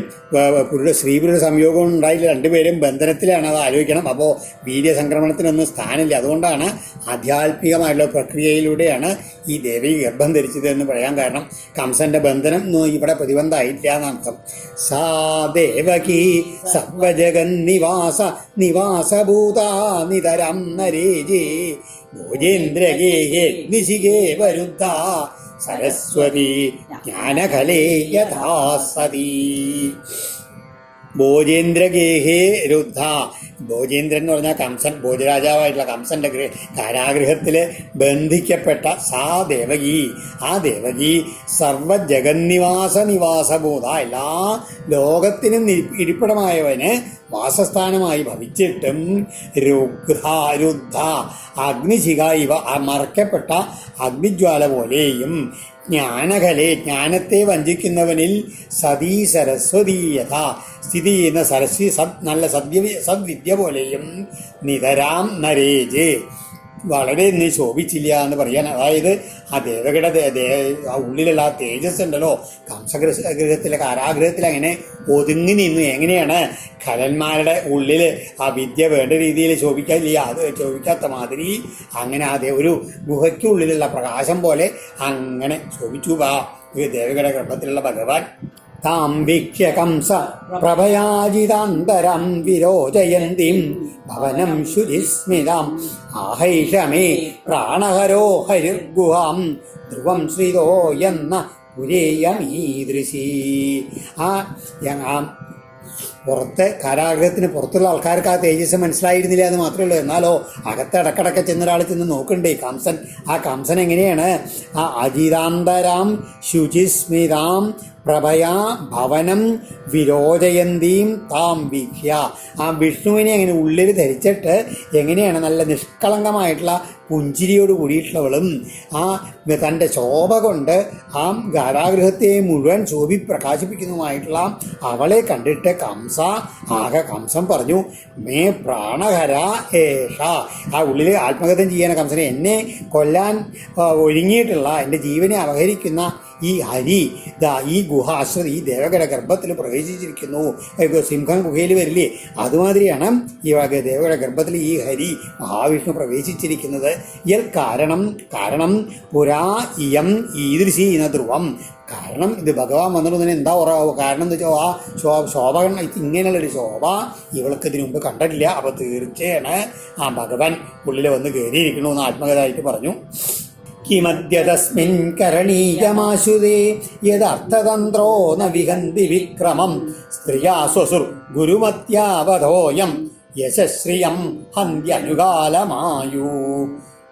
A: സ്ത്രീപുരുഷ സംയോഗം ഉണ്ടായില്ല, രണ്ടുപേരും ബന്ധനത്തിലാണ്. അത് ആലോചിക്കണം. അപ്പോൾ വീര്യസംക്രമണത്തിനൊന്നും സ്ഥാനമില്ല. അതുകൊണ്ടാണ് ആധ്യാത്മികമായിട്ടുള്ള പ്രക്രിയയിലൂടെയാണ് ഈ ദേവി ഗർഭം ധരിച്ചത് എന്ന് പറയാൻ കാരണം. കംസന്റെ ബന്ധനം ഇവിടെ പ്രതിബന്ധമായില്ല എന്നർത്ഥം. സാ ദേവകീ സർവജഗന്നിവാസഭൂതാ നിതരം നരേജേ ഭോജേന്ദ്രഗേഹേ നിശികേ വരുദ്ധ സരസ്വതി ജ്ഞാനകലേ യഥാ സതി. ഭോജേന്ദ്രഗേഹേ രുദ്ധ, ഭോജേന്ദ്രൻ എന്ന് പറഞ്ഞാൽ കംസൻ, ഭോജരാജാവായിട്ടുള്ള കംസന്റെ കാരാഗൃഹത്തിൽ ബന്ധിക്കപ്പെട്ട സാ ദേവകി, ആ ദേവകി സർവജഗന്നിവാസഭൂത, എല്ലാ ലോകത്തിനും ഇരിപ്പിടമായവന് വാസസ്ഥാനമായി ഭവിച്ചിട്ടും രുദ്ധ അഗ്നിശിഖ ഇവ മറക്കപ്പെട്ട അഗ്നിജ്വാല പോലെയും ജ്ഞാനകലെ ജ്ഞാനത്തെ വഞ്ചിക്കുന്നവനിൽ സതീ സരസ്വതീയത സ്ഥിതി ചെയ്യുന്ന സരസ്വതി നല്ല സദ്വിദ്യ പോലെയും നിതരാം നരേജ് വളരെ ഇന്ന് ശോഭിച്ചില്ല എന്ന് പറയാൻ. അതായത് ആ ദേവകയുടെ ഉള്ളിലുള്ള ആ തേജസ് ഉണ്ടല്ലോ, കംസഗൃഹത്തിലെ കാരാഗൃഹത്തിൽ അങ്ങനെ ഒതുങ്ങി നിന്നു. എങ്ങനെയാണ് ഖലന്മാരുടെ ഉള്ളിൽ ആ വിദ്യ വേണ്ട രീതിയിൽ ശോഭിക്കില്ല, അത് ശോഭിക്കാത്ത മാതിരി അങ്ങനെ ഒരു ഗുഹയ്ക്കുള്ളിലുള്ള പ്രകാശം പോലെ അങ്ങനെ ശോഭിച്ചു ദേവകയുടെ ഗർഭത്തിലുള്ള ഭഗവാൻ. താം വീക്ഷ്യ കംസ പ്രഭയാജിതാന്തരം വിരോചയന്തിം ഭവനം ശുചിസ്മിതാം ആഹൈഷമേ പ്രാണഹരോ ഹരിർഗുഹാം ധ്രുവം ശ്രീതോ എന്ന പുരേയമീദൃശി. പുറത്ത് കാരാഗൃഹത്തിന് പുറത്തുള്ള ആൾക്കാർക്ക് ആ തേജസ് മനസ്സിലായിരുന്നില്ല എന്ന് മാത്രമേ ഉള്ളൂ. എന്നാലോ അകത്ത് ഇടക്കിടക്ക് ചെന്നൊരാൾ ചെന്ന് നോക്കണ്ടേ കംസൻ. ആ കംസൻ എങ്ങനെയാണ്? ആ അജിതാന്തരാം ശുചിസ്മിതാം പ്രഭയാ ഭവനം വിരോചയന്തീം താം വീക്ഷ്യ, ആ വിഷ്ണുവിനെ അങ്ങനെ ഉള്ളിൽ ധരിച്ചിട്ട് എങ്ങനെയാണ് നല്ല നിഷ്കളങ്കമായിട്ടുള്ള പുഞ്ചിരിയോട് കൂടിയിട്ടുള്ളവളും ആ തൻ്റെ ശോഭ കൊണ്ട് ആ കാരാഗൃഹത്തെ മുഴുവൻ പ്രകാശിപ്പിക്കുന്നതുമായിട്ടുള്ള അവളെ കണ്ടിട്ട് കംസൻ പറഞ്ഞു, മേ പ്രാണഹര ഏഷ, ആ ഉള്ളിൽ ആത്മഹത്യം ചെയ്യാൻ കംസനെ എന്നെ കൊല്ലാൻ ഒരുങ്ങിയിട്ടുള്ള എൻ്റെ ജീവനെ അപഹരിക്കുന്ന ഈ ഹരി ഈ ഗുഹാശ്വതി ഈ ദേവകയുടെ ഗർഭത്തിൽ പ്രവേശിച്ചിരിക്കുന്നു. സിംഹം ഗുഹയിൽ വരില്ലേ, അതുമാതിരിയാണ് ഈ ദേവകയുടെ ഗർഭത്തിൽ ഈ ഹരി മഹാവിഷ്ണു പ്രവേശിച്ചിരിക്കുന്നത്. ഇയൽ കാരണം പുരാ ഇയം ഈദൃശി എന്ന ധ്രുവം. കാരണം ഇത് ഭഗവാൻ വന്നിട്ടുന്നതിന് എന്താ ഉറവാകും? കാരണം എന്താ വെച്ചാൽ ആ ശോഭ ഇങ്ങനെയുള്ളൊരു ശോഭ ഇവൾക്ക് ഇതിനു മുമ്പ് കണ്ടിട്ടില്ല. അപ്പോൾ തീർച്ചയാണ് ആ ഭഗവാൻ ഉള്ളിൽ വന്ന് കയറിയിരിക്കണമെന്ന് ആത്മകഥായിട്ട് പറഞ്ഞു. കിമദ്യ തസ്മിൻ കരണീയമാശുതേ യദർത്ഥതന്ത്രോ ന വിഹന്തി വിക്രമം സ്ത്രിയാ സ്വസുർ ഗുരുമത്യാവധോയം യശശ്രിയം ഹന്ത്യനുകാലമായു.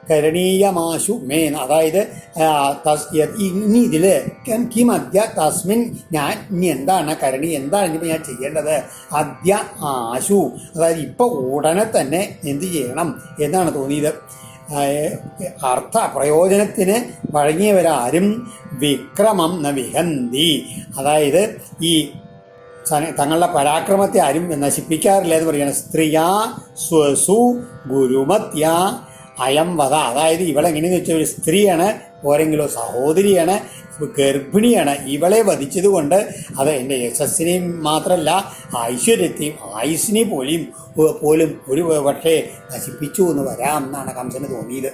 A: കരണീയമാശു മേൻ, അതായത് ഇനി ഇതിൽ കിമദ്യ തസ്മിൻ, ഞാൻ ഇനി എന്താണ് എന്താണ് ഇനിയിപ്പോൾ ഞാൻ ചെയ്യേണ്ടത്? അദ്യ ആശു, അതായത് ഇപ്പോൾ ഉടനെ തന്നെ എന്ത് ചെയ്യണം എന്നാണ് തോന്നിയത്. പ്രയോജനത്തിന് വഴങ്ങിയവരാരും വിക്രമം ന വിഹന്തി, അതായത് ഈ തങ്ങളുടെ പരാക്രമത്തെ ആരും നശിപ്പിക്കാറില്ല എന്ന് പറയുകയാണ്. സ്ത്രീയാ സ്വസു ഗുരുമത്യ അയം വധ, അതായത് ഇവളെങ്ങനെയെന്ന് വെച്ചാൽ ഒരു സ്ത്രീയാണ്, ഓരെങ്കിലും സഹോദരിയാണ്, ഗർഭിണിയാണ്. ഇവളെ വധിച്ചത് കൊണ്ട് അത് എൻ്റെ യശസ്സിനെയും മാത്രമല്ല ഐശ്വര്യത്തെയും ആയുസ്സിനെ പോലും ഒരു പക്ഷേ നശിപ്പിച്ചു എന്ന് വരാം എന്നാണ് കംസന് തോന്നിയത്.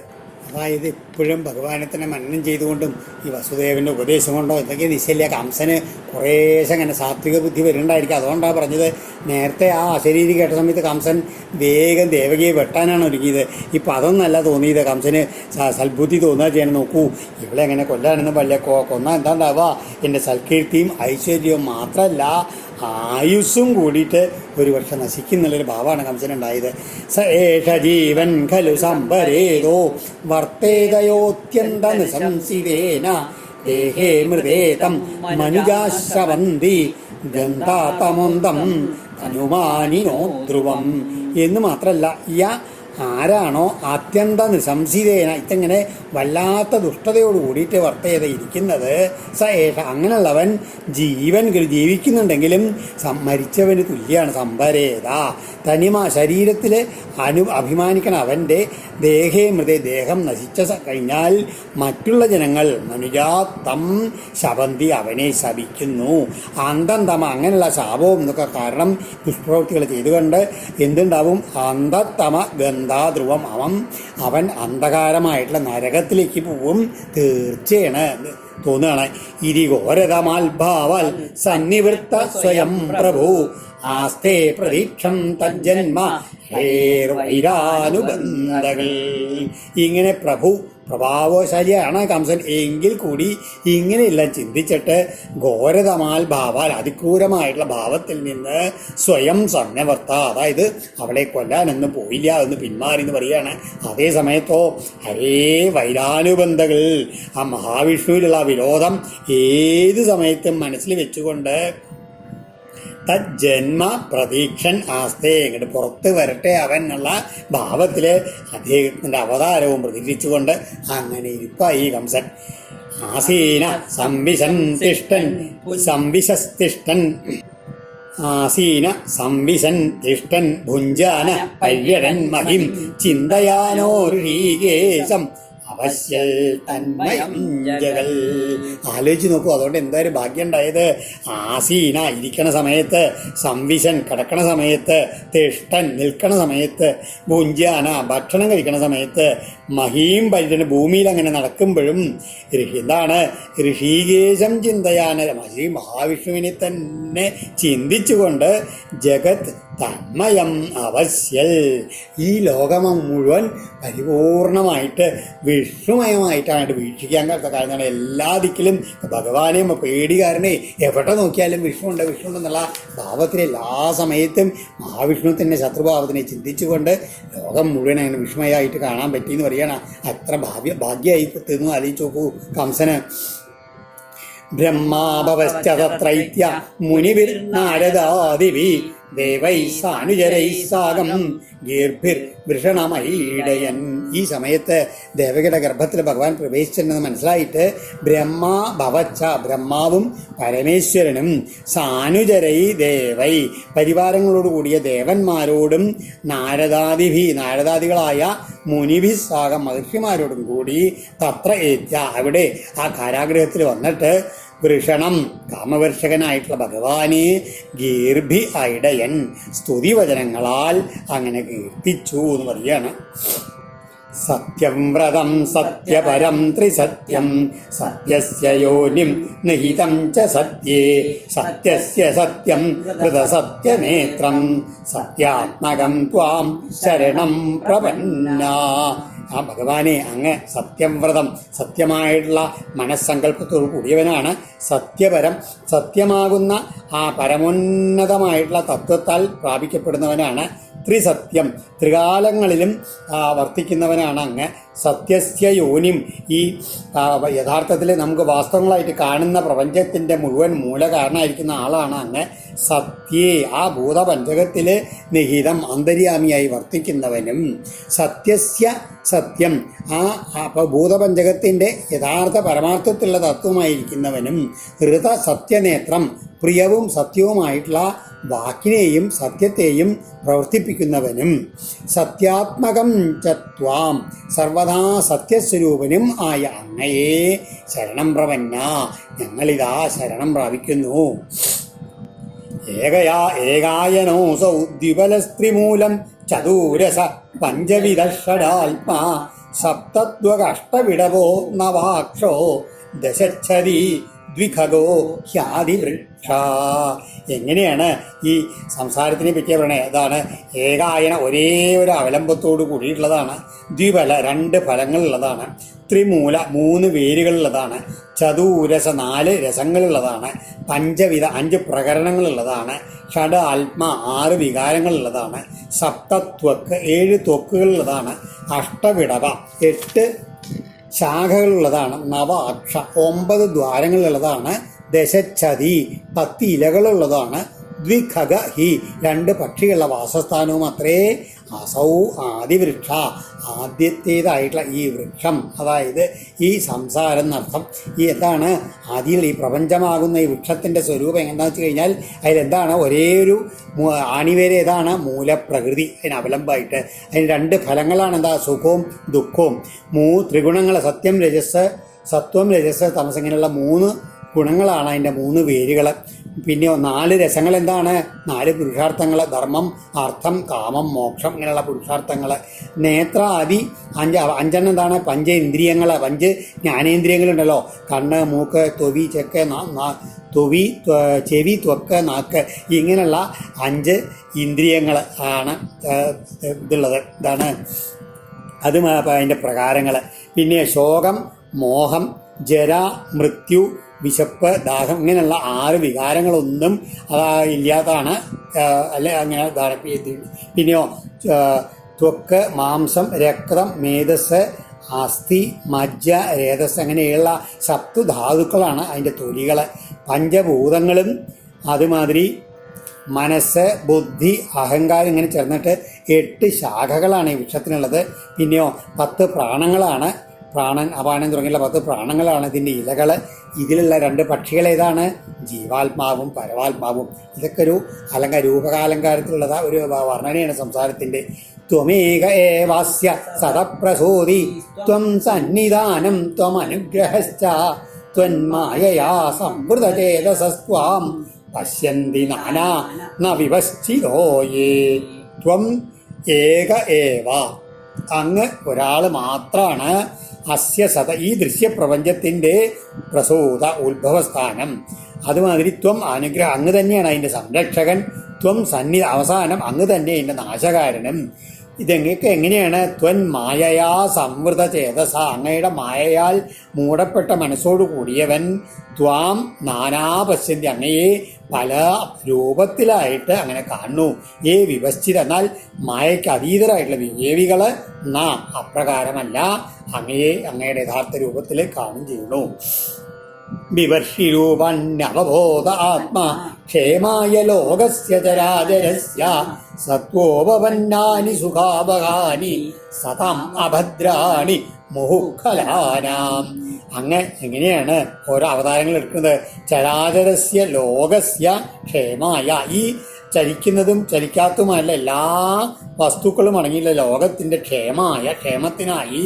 A: അതായത് ഇപ്പോഴും ഭഗവാനെ തന്നെ മനനം ചെയ്തുകൊണ്ടും ഈ വസുദേവൻ്റെ ഉപദേശം കൊണ്ടോ എന്തൊക്കെ നിശ്ചയില്ല കംസന് കുറേശ്ശെ അങ്ങനെ സാത്വിക ബുദ്ധി വരുന്നുണ്ടായിരിക്കും. അതുകൊണ്ടാണ് പറഞ്ഞത് നേരത്തെ ആ അശരീരി കേട്ട സമയത്ത് കംസൻ വേഗം ദേവകിയെ വെട്ടാനാണ് ഒരുങ്ങിയത്. ഇപ്പം അതൊന്നല്ല തോന്നിയത്, കംസന് സൽബുദ്ധി തോന്നുക ചെയ്യണം. നോക്കൂ, ഇവിടെ എങ്ങനെ കൊല്ലാനെന്ന് പള്ളിയ കൊന്നാൽ എന്താണ്ടാവുക, എൻ്റെ സൽകീർത്തിയും ഐശ്വര്യവും മാത്രമല്ല ആയുസ്സും കൂടിയിട്ട് ഒരു വർഷം നശിക്കുന്നുള്ളൊരു ഭാവമാണ് കംസനുണ്ടായത്. സ ഏഷ ജീവൻ ഖലു സംഭരേതോ വർത്തേതയോത്യന്ത നിസംസിതേന ദേഹേ മൃതേതം മനുജാശ്രവന്തി ഗന്ധാതമോന്തം അനുമാനിനോ ധ്രുവം എന്ന് മാത്രമല്ല, ആരാണോ അത്യന്ത നിസംസിതേന ഇതങ്ങനെ വല്ലാത്ത ദുഷ്ടതയോട് കൂടിയിട്ട് വർത്തേത ഇരിക്കുന്നത്, സ ഏഷ അങ്ങനെയുള്ളവൻ ജീവൻ ജീവിക്കുന്നുണ്ടെങ്കിലും മരിച്ചവന് തുല്യാണ്. സംഭരേത തനിമ ശരീരത്തിൽ അഭിമാനിക്കണം. അവൻ്റെ ദേഹേ മൃതേ ദേഹം നശിച്ച കഴിഞ്ഞാൽ മറ്റുള്ള ജനങ്ങൾ മനുജാത്തം ശപന്തി അവനെ ശപിക്കുന്നു. അന്തന്തമ അങ്ങനെയുള്ള ശാപവും എന്നൊക്കെ കാരണം ദുഷ്പ്രവൃത്തികൾ ചെയ്തുകൊണ്ട് എന്തുണ്ടാവും, അന്തത്തമ ഗന്ധാധ്രുവം അവൻ അന്ധകാരമായിട്ടുള്ള നരകത്തിലേക്ക് പോവും തീർച്ചയാണ് തോന്നുകയാണ്. ഇരിഘോരതമാൽഭാവാൽ സന്നിവൃത്ത സ്വയം പ്രഭു ആസ്തേ പ്രതീക്ഷം തജ്ജന്മ ഹേർവൈരാനുബന്ധകൾ. ഇങ്ങനെ പ്രഭാവശാലിയാണ് കംസൻ എങ്കിൽ കൂടി ഇങ്ങനെയെല്ലാം ചിന്തിച്ചിട്ട് ഘോരതമാൽ ഭാവാൽ അതിക്രൂരമായിട്ടുള്ള ഭാവത്തിൽ നിന്ന് സ്വയം സന്നവർത്ത, അതായത് അവളെ കൊല്ലാനൊന്നും പോയില്ല എന്ന് പിന്മാറി എന്ന് പറയുകയാണ്. അതേ സമയത്തോ ഹരേ വൈരാനുബന്ധകൾ, ആ മഹാവിഷ്ണുവിലുള്ള വിരോധം ഏത് സമയത്തും മനസ്സിൽ വെച്ചുകൊണ്ട് തജ്ജന്മ പ്രതീക്ഷൻ ആസ്തേ ഇങ്ങോട്ട് പുറത്ത് വരട്ടെ അവൻ എന്നുള്ള ഭാവത്തിൽ അദ്ദേഹത്തിൻ്റെ അവതാരവും പ്രതീക്ഷിച്ചുകൊണ്ട് അങ്ങനെ ഇരിപ്പായി കംസൻ. ആസീന സംവിശൻ തിഷ്ടൻ ഭുഞ്ചാന പര്യടൻ മഹിം ചിന്തയാനോ ഋഷീകേശം അവശ്യൽ തന്മയം ജഗൽ. ആലോചിച്ച് നോക്കൂ, അതുകൊണ്ട് എന്തായാലും ഭാഗ്യം ഉണ്ടായത്. ആസീന ഇരിക്കണ സമയത്ത്, സംവിശൻ കിടക്കണ സമയത്ത്, തിഷ്ടൻ നിൽക്കണ സമയത്ത്, ഭുഞ്ചാന ഭക്ഷണം കഴിക്കണ സമയത്ത്, മഹീം പര്യടൻ ഭൂമിയിൽ അങ്ങനെ നടക്കുമ്പോഴും എന്താണ് ഋഷീകേശം ചിന്തയാന ഈ മഹാവിഷ്ണുവിനെ തന്നെ ചിന്തിച്ചുകൊണ്ട് ജഗത് തന്മയം അവശ്യൽ ഈ ലോകം മുഴുവൻ പരിപൂർണമായിട്ട് വിഷ്ണുമയമായിട്ടാണ് വീക്ഷിക്കാൻ കാര്യമാണ്. എല്ലാ ദിക്കിലും ഭഗവാനെയും പേടികാരനെ എവിടെ നോക്കിയാലും വിഷ്ണു ഉണ്ടെന്നുള്ള ഭാവത്തിൽ എല്ലാ സമയത്തും മഹാവിഷ്ണു തന്നെ ശത്രുഭാവത്തിനെ ചിന്തിച്ചുകൊണ്ട് ലോകം മുഴുവൻ അങ്ങനെ വിഷ്മയമായിട്ട് കാണാൻ പറ്റിയെന്ന് പറയുകയാണ്. അത്ര ഭാഗ്യമായി തീർന്നു. ആലോചിച്ച് നോക്കൂ കംസന്. ബ്രഹ്മാഭവശ്ചതത്രൈത്യ മുനിഭിർ നാരദാദിവി ദേവൈ സാനുജരൈ സാഗം ഗീർഭിർ വൃഷണമൈടയൻ. ഈ സമയത്ത് ദേവകിയുടെ ഗർഭത്തിൽ ഭഗവാൻ പ്രവേശിച്ചെന്ന് മനസ്സിലായിട്ട് ബ്രഹ്മാവും പരമേശ്വരനും സാനുജരൈ ദേവൈ പരിവാരങ്ങളോട് കൂടിയ ദേവന്മാരോടും നാരദാദികളായ മുനിഭി സാഗം മഹർഷിമാരോടും കൂടി തത്ര ഏത്യ അവിടെ ആ കാരാഗ്രഹത്തിൽ വന്നിട്ട് വൃഷണം കാമവർഷകനായിട്ടുള്ള ഭഗവാനെ ഗീർഭി ഐടയൻ സ്തുതിവചനങ്ങളാൽ അങ്ങനെ കീർത്തിച്ചു എന്ന് പറയുകയാണ്. സത്യം വ്രതം സത്യപരം ത്രിസത്യം സത്യസ്യ യോനിം നിഹിതം ച സത്യേ സത്യസ്യ സത്യം കൃതസത്യനേത്രം സത്യാത്മകം ത്വാം ശരണം പ്രപന്നാ. ആ ഭഗവാനെ അങ്ങ് സത്യവ്രതം സത്യമായിട്ടുള്ള മനസ്സങ്കല്പത്തോടു കൂടിയവനാണ്. സത്യപരം സത്യമാകുന്ന ആ പരമോന്നതമായിട്ടുള്ള തത്വത്താൽ പ്രാപിക്കപ്പെടുന്നവനാണ്. ത്രിസത്യം ത്രികാലങ്ങളിലും വർത്തിക്കുന്നവനാണ് അങ്ങ്. സത്യസ്യ യോനിം ഈ യഥാർത്ഥത്തിൽ നമുക്ക് വാസ്തവങ്ങളായിട്ട് കാണുന്ന പ്രപഞ്ചത്തിൻ്റെ മുഴുവൻ മൂലകാരണമായിരിക്കുന്ന ആളാണ് അങ്ങ്. സത്യേ ആ ഭൂതപഞ്ചകത്തിൽ നിഹിതം അന്തര്യാമിയായി വർത്തിക്കുന്നവനും സത്യസ്യ സത്യം ആ ഭൂതപഞ്ചകത്തിൻ്റെ യഥാർത്ഥ പരമാർത്ഥത്തിലുള്ള തത്വമായിരിക്കുന്നവനും ഹൃത സത്യനേത്രം പ്രിയവും സത്യവുമായിട്ടുള്ള വാക്കിനെയും സത്യത്തെയും പ്രവർത്തിപ്പിക്കുന്നവനും സത്യാത്മകം ചത്വാം സർവദാ സത്യസ്വരൂപനും ആയ അങ്ങയെ ശരണം പ്രപന്ന ഞങ്ങളിതാ ശരണം പ്രാപിക്കുന്നു. ഏകായനോസൗ ദ്വിബലസ്ത്രീമൂലം ചതൂരസ പഞ്ചവിധ ഷഡാത്മാ സപ്തദ്വകഷ്ടവിടവോ നവാക്ഷോ ദശച്ഛതി ദ്വിഖഗോ ഹ്യാദിവൃക്ഷ. എങ്ങനെയാണ് ഈ സംസാരത്തിനെ പറ്റിയ പറയണേ? അതാണ് ഏകായന, ഒരേ ഒരു അവലംബത്തോടു കൂടിയിട്ടുള്ളതാണ്. ദ്വിഫല, 2 ഫലങ്ങളുള്ളതാണ്. ത്രിമൂല, 3 വേരുകളുള്ളതാണ്. ചതുരസ, 4 രസങ്ങളുള്ളതാണ്. പഞ്ചവിധ, 5 പ്രകരണങ്ങളുള്ളതാണ്. ഷഡ ആത്മ, 6 വികാരങ്ങളുള്ളതാണ്. സപ്തത്വക്ക്, 7 ത്വക്കുകളുള്ളതാണ്. അഷ്ടവിടവ, 8 ശാഖകളുള്ളതാണ്. നവ അക്ഷ, 9 ദ്വാരങ്ങളുള്ളതാണ്. ദശച്ഛതി, 10 ഇലകളുള്ളതാണ്. ദ്വിഖഗ ഹി, 2 പക്ഷികളുടെ വാസസ്ഥാനവും അത്രേ. അസൗ ആദിവൃക്ഷ, ആദ്യത്തേതായിട്ടുള്ള ഈ വൃക്ഷം, അതായത് ഈ സംസാരം എന്നർത്ഥം. ഈ എന്താണ് ആദിയിൽ ഈ പ്രപഞ്ചമാകുന്ന ഈ വൃക്ഷത്തിൻ്റെ സ്വരൂപം എന്താണെന്ന് വെച്ച് കഴിഞ്ഞാൽ അതിലെന്താണ് ഒരേ ഒരു ആണിവേര് ഏതാണ്? മൂലപ്രകൃതി. അതിന് അവലംബമായിട്ട് അതിന് 2 ഫലങ്ങളാണ്. എന്താ? സുഖവും ദുഃഖവും. ത്രിഗുണങ്ങൾ, സത്യം രജസ്, സത്വം രജസ് തമസ്, ഇങ്ങനെയുള്ള 3 ഗുണങ്ങളാണ് അതിൻ്റെ 3 വേരുകൾ. പിന്നെ 4 രസങ്ങൾ എന്താണ്? 4 പുരുഷാർത്ഥങ്ങൾ: ധർമ്മം, അർത്ഥം, കാമം, മോക്ഷം, ഇങ്ങനെയുള്ള പുരുഷാർത്ഥങ്ങൾ. നേത്ര ആദി 5 എന്താണ്? പഞ്ചേന്ദ്രിയങ്ങൾ, 5 ജ്ഞാനേന്ദ്രിയങ്ങളുണ്ടല്ലോ. കണ്ണ്, മൂക്ക്, ചെവി, ത്വക്ക്, നാക്ക്, ഇങ്ങനെയുള്ള 5 ഇന്ദ്രിയങ്ങൾ ആണ് ഇതുള്ളത്. ഇതാണ് അത് അതിൻ്റെ പ്രകാരങ്ങൾ. പിന്നെ ശോകം, മോഹം, ജര, മൃത്യു, വിശപ്പ്, ദാഹം, ഇങ്ങനെയുള്ള 6 വികാരങ്ങളൊന്നും ഇല്ലാത്തതാണ്. അല്ലെ അങ്ങനെ പിന്നെയോ ത്വക്ക്, മാംസം, രക്തം, മേധസ്, അസ്ഥി, മജ്ജ, രേതസ്, അങ്ങനെയുള്ള സപ്തധാതുക്കളാണ് അതിൻ്റെ തൊലികൾ. പഞ്ചഭൂതങ്ങളും അതുമാതിരി മനസ്സ്, ബുദ്ധി, അഹങ്കാരം ഇങ്ങനെ ചേർന്നിട്ട് 8 ശാഖകളാണ് ഈ വൃക്ഷത്തിനുള്ളത്. പിന്നെയോ 10 പ്രാണങ്ങളാണ്. പ്രാണൻ, അപാനം തുടങ്ങിയുള്ള 10 പ്രാണങ്ങളാണ് ഇതിൻ്റെ ഇലകൾ. ഇതിലുള്ള 2 പക്ഷികൾ ഏതാണ്? ജീവാത്മാവും പരമാത്മാവും. ഇതൊക്കെ ഒരു രൂപകാലങ്കാരത്തിലുള്ളത് ഒരു വർണ്ണനയാണ് സംസാരത്തിൻ്റെ. ത്വമേക ഏവാസ്യ സതപ്രസോദി ത്വം സന്നിധാനം ത്വമനുഗ്രഹശ്ച ത്വന്മായയാ സംവൃതചേതസസ്ത്വാം പശ്യന്തി നാനാ ന വിവശ്ചിതോ യേ. ത്വം ഏക ഏവ, അങ്ങ് ഒരാൾ മാത്രമാണ്. അസ്യ സത, ഈ ദൃശ്യപ്രപഞ്ചത്തിൻ്റെ പ്രസൂത ഉത്ഭവസ്ഥാനം. അതുമാതിരി ത്വം അനുഗ്രഹം, അങ്ങ് തന്നെയാണ് അതിൻ്റെ സംരക്ഷകൻ. ത്വം അവസാനം അങ്ങ് തന്നെ അതിൻ്റെ നാശകാരനും. ഇതെങ്ങൾക്ക് എങ്ങനെയാണ്? ത്വൻ മായയാ സംവൃത ചേതസ, അങ്ങയുടെ മായയാൽ മൂടപ്പെട്ട മനസ്സോടു കൂടിയവൻ. ത്വാം നാനാപശ്യന്തി, അങ്ങയെ പല രൂപത്തിലായിട്ട് അങ്ങനെ കാണുന്നു. വിവശ്ചിത, എന്നാൽ മായയ്ക്ക് അതീതരായിട്ടുള്ള വിവേകികൾ അപ്രകാരമല്ല, അങ്ങയുടെ യഥാർത്ഥ രൂപത്തിൽ കാണും ചെയ്യുന്നു. വിവർഷിരൂപണ്യവബോധ ആത്മാ ക്ഷേമായ ലോകസ്യ ചരാചരസ്യ സത്വോപപന്നാനി സുഖാവഹാനി സതം അഭദ്രാണി മുഹുഖലാനാം. അങ്ങ് എങ്ങനെയാണ് ഓരോ അവതാരങ്ങൾ എടുക്കുന്നത്? ചരാചരസ്യ ലോകസ്യ ക്ഷേമായ, ഈ ചലിക്കുന്നതും ചലിക്കാത്തതുമല്ല എല്ലാ വസ്തുക്കളും അടങ്ങിയുള്ള ലോകത്തിൻ്റെ ക്ഷേമത്തിനായി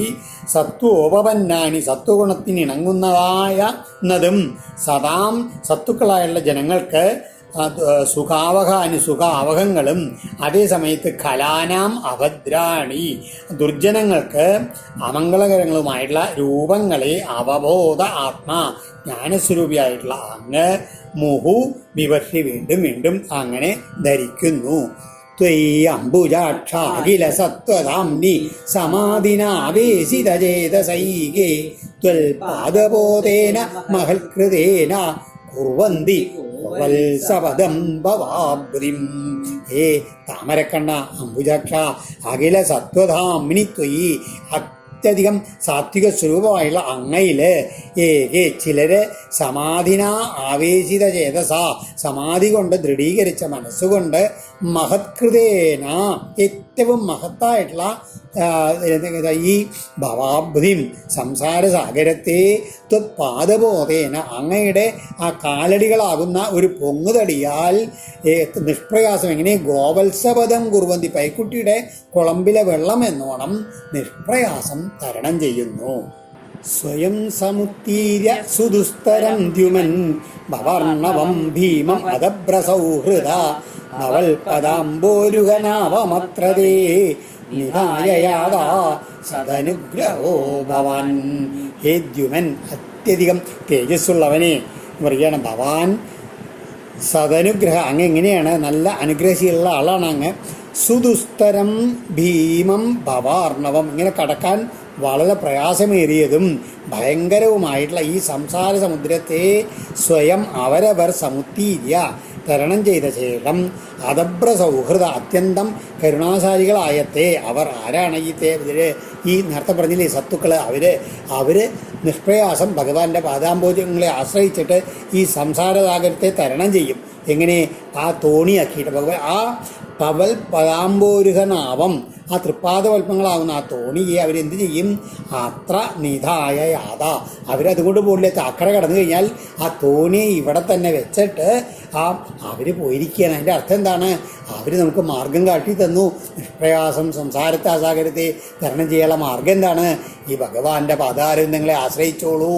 A: സത്വോപപന്നാനി, സത്വഗുണത്തിന് ഇണങ്ങുന്നതായ സദാം സത്തുക്കളായുള്ള ജനങ്ങൾക്ക് സുഖാവഹങ്ങളും അതേ സമയത്ത് ഖലാനാം അഭദ്രാണി, ദുർജനങ്ങൾക്ക് അമംഗളകരങ്ങളുമായിട്ടുള്ള രൂപങ്ങളെ അവബോധ ആത്മാ, ജ്ഞാനസ്വരൂപിയായിട്ടുള്ള അങ്ങ് മുഹു വിവർഷി, വീണ്ടും വീണ്ടും അങ്ങനെ ധരിക്കുന്നു. ത്വയ്യംബുജാക്ഷാഖില സത്വധാംനി സമാധിനാവേശിതചേതസൈകേ ത്വൽപാദബോധേന മഹൽകൃതേന കുർവന്തി വത്സപദം ഭവാബ്ദിം. ഹേ താമരക്കണ്ണ, അംബുജാക്ഷ, അഖില സത്വധാമിനി ത്വയി, അത്യധികം സാത്വിക സ്വരൂപമായുള്ള അങ്ങയില് ചിലര് സമാധിന ആവേശിത ചേതസ, സമാധി കൊണ്ട് ദൃഢീകരിച്ച മനസ്സുകൊണ്ട് മഹത്കൃതേന, ഏറ്റവും മഹത്തായിട്ടുള്ള ഈ ഭവാബ്ധിം സംസാരസാഗരത്തെ ത്വത്പാദബോധേന, അങ്ങയുടെ ആ കാലടികളാകുന്ന ഒരു പൊങ്ങുതടിയാൽ നിഷ്പ്രയാസം, എങ്ങനെ ഗോവത്സപദം കുർവന്തി, പൈക്കുട്ടിയുടെ കുളമ്പിലെ വെള്ളം എന്നോണം നിഷ്പ്രയാസം തരണം ചെയ്യുന്നു. സ്വയം സമുത്തീര്യ സുദുസ്തരം ദ്യുമൻ ഭവർണവം ഭീമം അദഭ്രസൗഹൃദ നവൽപദാംബോരുഹനാവമത്രതേ നിരായയാതാ സദനുഗ്രഹോ ഭവാൻ. ഹേ ദ്യുമൻ, അത്യധികം തേജസ്സുള്ളവനെ പറയുകയാണ്. ഭവാൻ സദനുഗ്രഹ, അങ്ങ് എങ്ങനെയാണ് നല്ല അനുഗ്രഹശീലുള്ള ആളാണ് അങ്ങ്. സുദുസ്തരം ഭീമം ഭവാർണവം, ഇങ്ങനെ കടക്കാൻ വളരെ പ്രയാസമേറിയതും ഭയങ്കരവുമായിട്ടുള്ള ഈ സംസാര സമുദ്രത്തെ സ്വയം അവരവർ സമുത്തീര്യ തരണം ചെയ്ത ശേഷം അദബ്ര സൗഹൃദ അത്യന്തം കരുണാശാലികളായത്തെ അവർ ആരാണ് ഈ നേരത്തെ പറഞ്ഞില്ലേ സത്തുക്കൾ, അവർ നിഷ്പ്രയാസം ഭഗവാന്റെ പാദാംബോജങ്ങളെ ആശ്രയിച്ചിട്ട് ഈ സംസാരസാഗരത്തെ തരണം ചെയ്യും. എങ്ങനെ? ആ തോണിയാക്കിയിട്ട് ഭഗവാൻ ആ പദാംബോരുഹനാവം, ആ തൃപ്പാദവൽപ്പങ്ങളാവുന്ന ആ തോണിയെ അവരെന്ത് ചെയ്യും? അത്ര നിധായ യാത, അവരതുകൊണ്ട് പോകില്ല. അക്കര കടന്നു കഴിഞ്ഞാൽ ആ തോണിയെ ഇവിടെ തന്നെ വെച്ചിട്ട് അവർ പോയിരിക്കുകയാണ്. അതിൻ്റെ അർത്ഥം എന്താണ്? അവർ നമുക്ക് മാർഗം കാട്ടി തന്നു. നിഷ്പ്രയാസം സംസാരത്തെ സാഗരത്തെ തരണം ചെയ്യാനുള്ള മാർഗം എന്താണ്? ഈ ഭഗവാന്റെ പാദാരവിന്ദങ്ങളെ ആശ്രയിച്ചോളൂ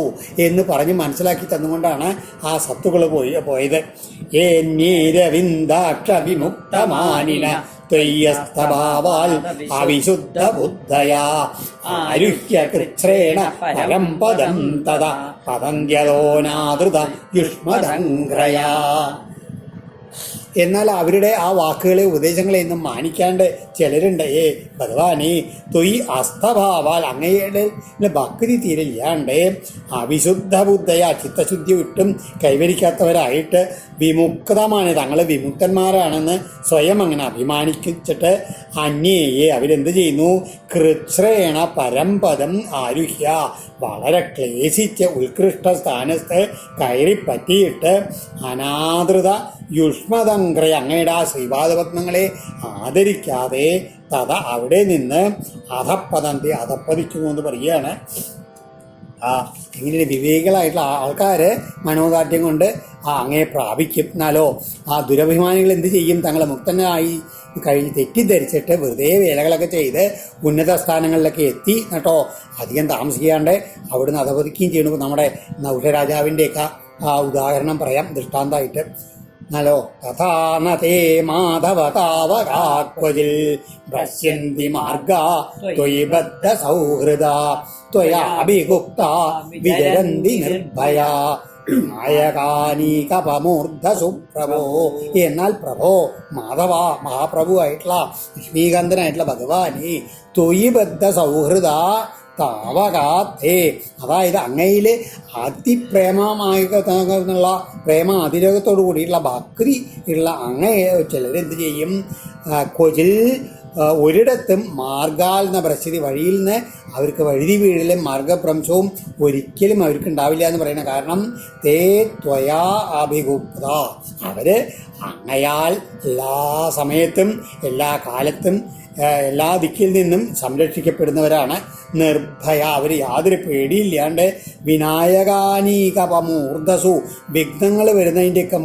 A: എന്ന് പറഞ്ഞ് മനസ്സിലാക്കി തന്നുകൊണ്ടാണ് ആ സത്തുക്കൾ പോയത്. ഏന്യരവിന്ദാക്ഷ വിമുക്തമാനിന ത്വയ്യസ്തഭാവാൽ അവിശുദ്ധ ബുദ്ധയാ ആരുഹ്യ കൃച്ഛ്രേണ പരം പദം തദ പതന്ത്യലോനാദൃത യുഷ്മദംഘ്രയാ. എന്നാൽ അവരുടെ ആ വാക്കുകളെ ഉപദേശങ്ങളെയൊന്നും മാനിക്കാണ്ട് ചിലരുണ്ട്. ഭഗവാനെ തൊയ് അസ്തഭാവാൽ, അങ്ങയുടെ ഭക്തി തീരില്ലാണ്ട് അവിശുദ്ധ ബുദ്ധയ ചിത്തശുദ്ധി വിട്ടും കൈവരിക്കാത്തവരായിട്ട് വിമുക്തമാണ്, തങ്ങൾ വിമുക്തന്മാരാണെന്ന് സ്വയം അങ്ങനെ അഭിമാനിച്ചിട്ട് അന്യേയെ അവരെന്ത് ചെയ്യുന്നു? കൃച്ഛ്രേണ പരംപദം ആരുഹ്യ, വളരെ ക്ലേശിച്ച് ഉത്കൃഷ്ട സ്ഥാനത്ത് കയറിപ്പറ്റിയിട്ട് അനാദൃത യുഷ്മദംഘ്രയ, അങ്ങയുടെ ആ ശ്രീപാദപത്മങ്ങളെ ആദരിക്കാതെ തഥ അവിടെ നിന്ന് അധപ്പതന്തി അധപ്പതിക്കുന്നു എന്ന് പറയുകയാണ്. ഇങ്ങനെ വിവേകികളായിട്ടുള്ള ആൾക്കാർ മനോദാർഢ്യം കൊണ്ട് അങ്ങയെ പ്രാപിക്കും. എന്നാലോ ആ ദുരഭിമാനികൾ എന്ത് ചെയ്യും? തങ്ങളെ മുക്തനായി കഴിഞ്ഞ് തെറ്റിദ്ധരിച്ചിട്ട് വെറുതെ വേലകളൊക്കെ ചെയ്ത് ഉന്നത സ്ഥാനങ്ങളിലൊക്കെ എത്തി കേട്ടോ, അധികം താമസിക്കാണ്ട് അവിടുന്ന് അധപതിക്കുകയും ചെയ്യണു. നമ്മുടെ നൗഷരാജാവിൻ്റെയൊക്കെ ഉദാഹരണം പറയാം ദൃഷ്ടാന്തമായിട്ട്. നലോ തഥാനതേ മാധവ താവകാക്വജിൽ പശ്യന്തി മാർഗാ ത്വയി ബദ്ധ സൗഹൃദ ത്വയാഭിഗുപ്ത വിചരന്തി നിർഭയാ നായകാനീകപമൂർധ സുപ്രഭോ. എന്നാൽ പ്രഭോ മാധവ മഹാപ്രഭു ആയിട്ടുള്ള ലക്ഷ്മീകാന്തനായിട്ടുള്ള ഭഗവാനെ ത്വയി ബദ്ധ സൗഹൃദ താവകാത്തേ, അതായത് അങ്ങയിൽ അതിപ്രേമമായുള്ള പ്രേമ അതിരോഗത്തോടു കൂടിയിട്ടുള്ള ഭക്തി ഉള്ള അങ്ങയെ ചിലരെന്ത് ചെയ്യും? കൊച്ചിൽ ഒരിടത്തും മാർഗാൽ എന്ന പ്രശ്നതി വഴിയിൽ നിന്ന് അവർക്ക് വഴുതി വീഴലും മാർഗഭ്രംശവും ഒരിക്കലും അവർക്ക് ഉണ്ടാവില്ല എന്ന് പറയുന്ന കാരണം തേ ത്വയാ അഭിഗുപ്ത, അവർ അങ്ങയാൽ എല്ലാ സമയത്തും എല്ലാ കാലത്തും എല്ലാ ദിക്കിൽ നിന്നും സംരക്ഷിക്കപ്പെടുന്നവരാണ്. നിർഭയ, അവർ യാതൊരു പേടിയില്ലാണ്ട് വിനായകാനീകപമൂർധസു, വിഘ്നങ്ങൾ വരുന്നതിൻ്റെയൊക്കെ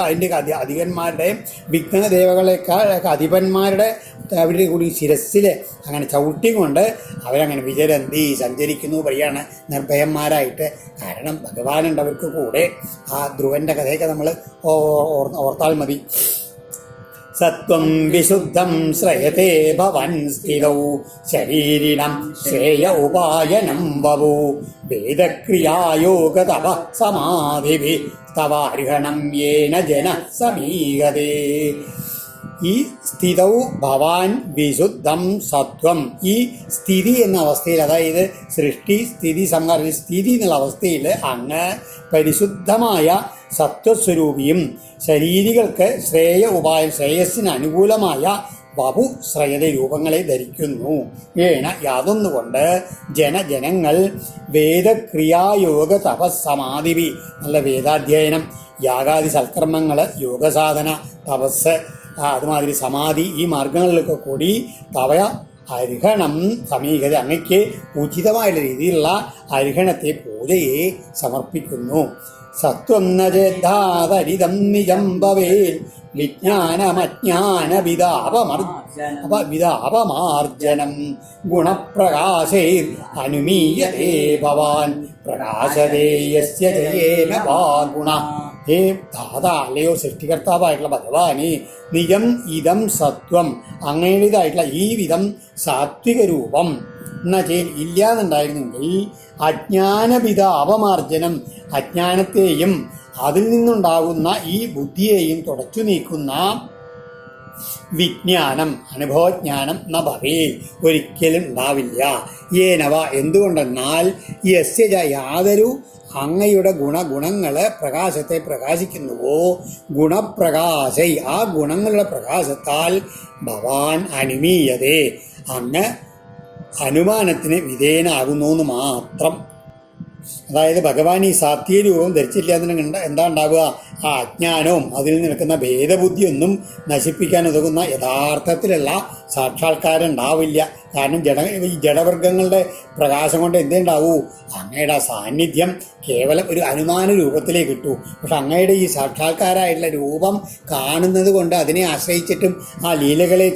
A: അതിൻ്റെ അധികന്മാരുടെ വിഘ്നദേവകളെക്കാൾ അധിപന്മാരുടെ അവരുടെ കൂടി ശിരസ്സിൽ അങ്ങനെ ചവിട്ടിക്കൊണ്ട് അവരങ്ങനെ വിചരന്തി സഞ്ചരിക്കുന്നു പറയാണ് നിർഭയന്മാരായിട്ട്. കാരണം ഭഗവാനുണ്ട് അവർക്ക് കൂടെ. ആ ധ്രുവൻ്റെ കഥയൊക്കെ നമ്മൾ ഓർത്താൽ മതി. സത്വം വിശുദ്ധം ശ്രയത്തെ ഭവൻ സ്ഥിതൗ ശരീരിണം ശ്രേയ ഉപായനം വവു വേദക്രിയായോഗ തവ സമാധിഭി തവാർഹണം യേന ജന സമീഹതേ. ഈ സ്ഥിതൗ ഭവാൻ വിശുദ്ധം സത്വം, ഈ സ്ഥിതി എന്ന അവസ്ഥയിൽ, അതായത് സൃഷ്ടി സ്ഥിതി സംഹാര സ്ഥിതി എന്നുള്ള അവസ്ഥയിൽ അങ്ങ് പരിശുദ്ധമായ സത്വസ്വരൂപിയും ശരീരികൾക്ക് ശ്രേയ ഉപായം ശ്രേയസ്സിന് അനുകൂലമായ വപു ശ്രയത രൂപങ്ങളെ ധരിക്കുന്നു. ഏന യാതൊന്നുകൊണ്ട് ജനങ്ങൾ വേദക്രിയായോഗ തപസ്സമാധിപി, നല്ല വേദാധ്യയനം, യാഗാദി സൽക്കർമ്മങ്ങൾ, യോഗസാധന, തപസ്, അതുമാതിരി സമാധി, ഈ മാർഗങ്ങളിലൊക്കെ കൂടി തവയ അർഹണം സമീകത, അങ്ങയ്ക്ക് ഉചിതമായുള്ള രീതിയിലുള്ള അർഹണത്തെ പൂജയെ സമർപ്പിക്കുന്നു. സത്വം നേദ്ധാതരിതം നിജം ഭവേൽ വിദാപമാർജനം ഗുണപ്രകാശൈർ അനുമീയതേ ഭവാൻ പ്രകാശതേ യസ്യ ജയേന വാ ഗുണ ഹേ ദാത അല്ലയോ സൃഷ്ടികർത്താവായിട്ടുള്ള ഭഗവാനെ, നിജം ഇതം സത്വം, അങ്ങയുടേതായിട്ടുള്ള ഈ വിധം സാത്വിക രൂപം എന്നുവെച്ചാൽ ഇല്ലാന്നുണ്ടായിരുന്നെങ്കിൽ അജ്ഞാനവിധ അപമാർജനം, അജ്ഞാനത്തെയും അതിൽ നിന്നുണ്ടാകുന്ന ഈ ബുദ്ധിയെയും തുടച്ചു നീക്കുന്ന വിജ്ഞാനം, അനുഭവജ്ഞാനം ന ഭവേ, ഒരിക്കലും ഉണ്ടാവില്ല. ഏനവ, എന്തുകൊണ്ടെന്നാൽ യസ്യജ, യാതൊരു അങ്ങയുടെ ഗുണങ്ങള് പ്രകാശത്തെ പ്രകാശിക്കുന്നുവോ, ഗുണപ്രകാശൈ, ആ ഗുണങ്ങളുടെ പ്രകാശത്താൽ ഭവാൻ അനുമീയതേ, അങ്ങ് അനുമാനത്തിന് വിധേയനാകുന്നു എന്ന് മാത്രം. അതായത് ഭഗവാൻ ഈ സാത്വിക രൂപം ധരിച്ചില്ല എന്നുണ്ടെങ്കിൽ എന്താ ഉണ്ടാവുക? ആ അജ്ഞാനവും അതിൽ നിൽക്കുന്ന ഭേദബുദ്ധിയൊന്നും നശിപ്പിക്കാൻ ഉതകുന്ന യഥാർത്ഥത്തിലുള്ള സാക്ഷാത്കാരം ഉണ്ടാവില്ല. കാരണം ഈ ജഡവർഗങ്ങളുടെ പ്രകാശം കൊണ്ട് എന്തുണ്ടാവൂ? അങ്ങയുടെ സാന്നിധ്യം കേവലം ഒരു അനുമാന രൂപത്തിലേക്ക് കിട്ടൂ. പക്ഷെ അങ്ങയുടെ ഈ സാക്ഷാത്കാരമായിട്ടുള്ള രൂപം കാണുന്നത് കൊണ്ട് അതിനെ ആശ്രയിച്ചിട്ടും ആ ലീലകളെ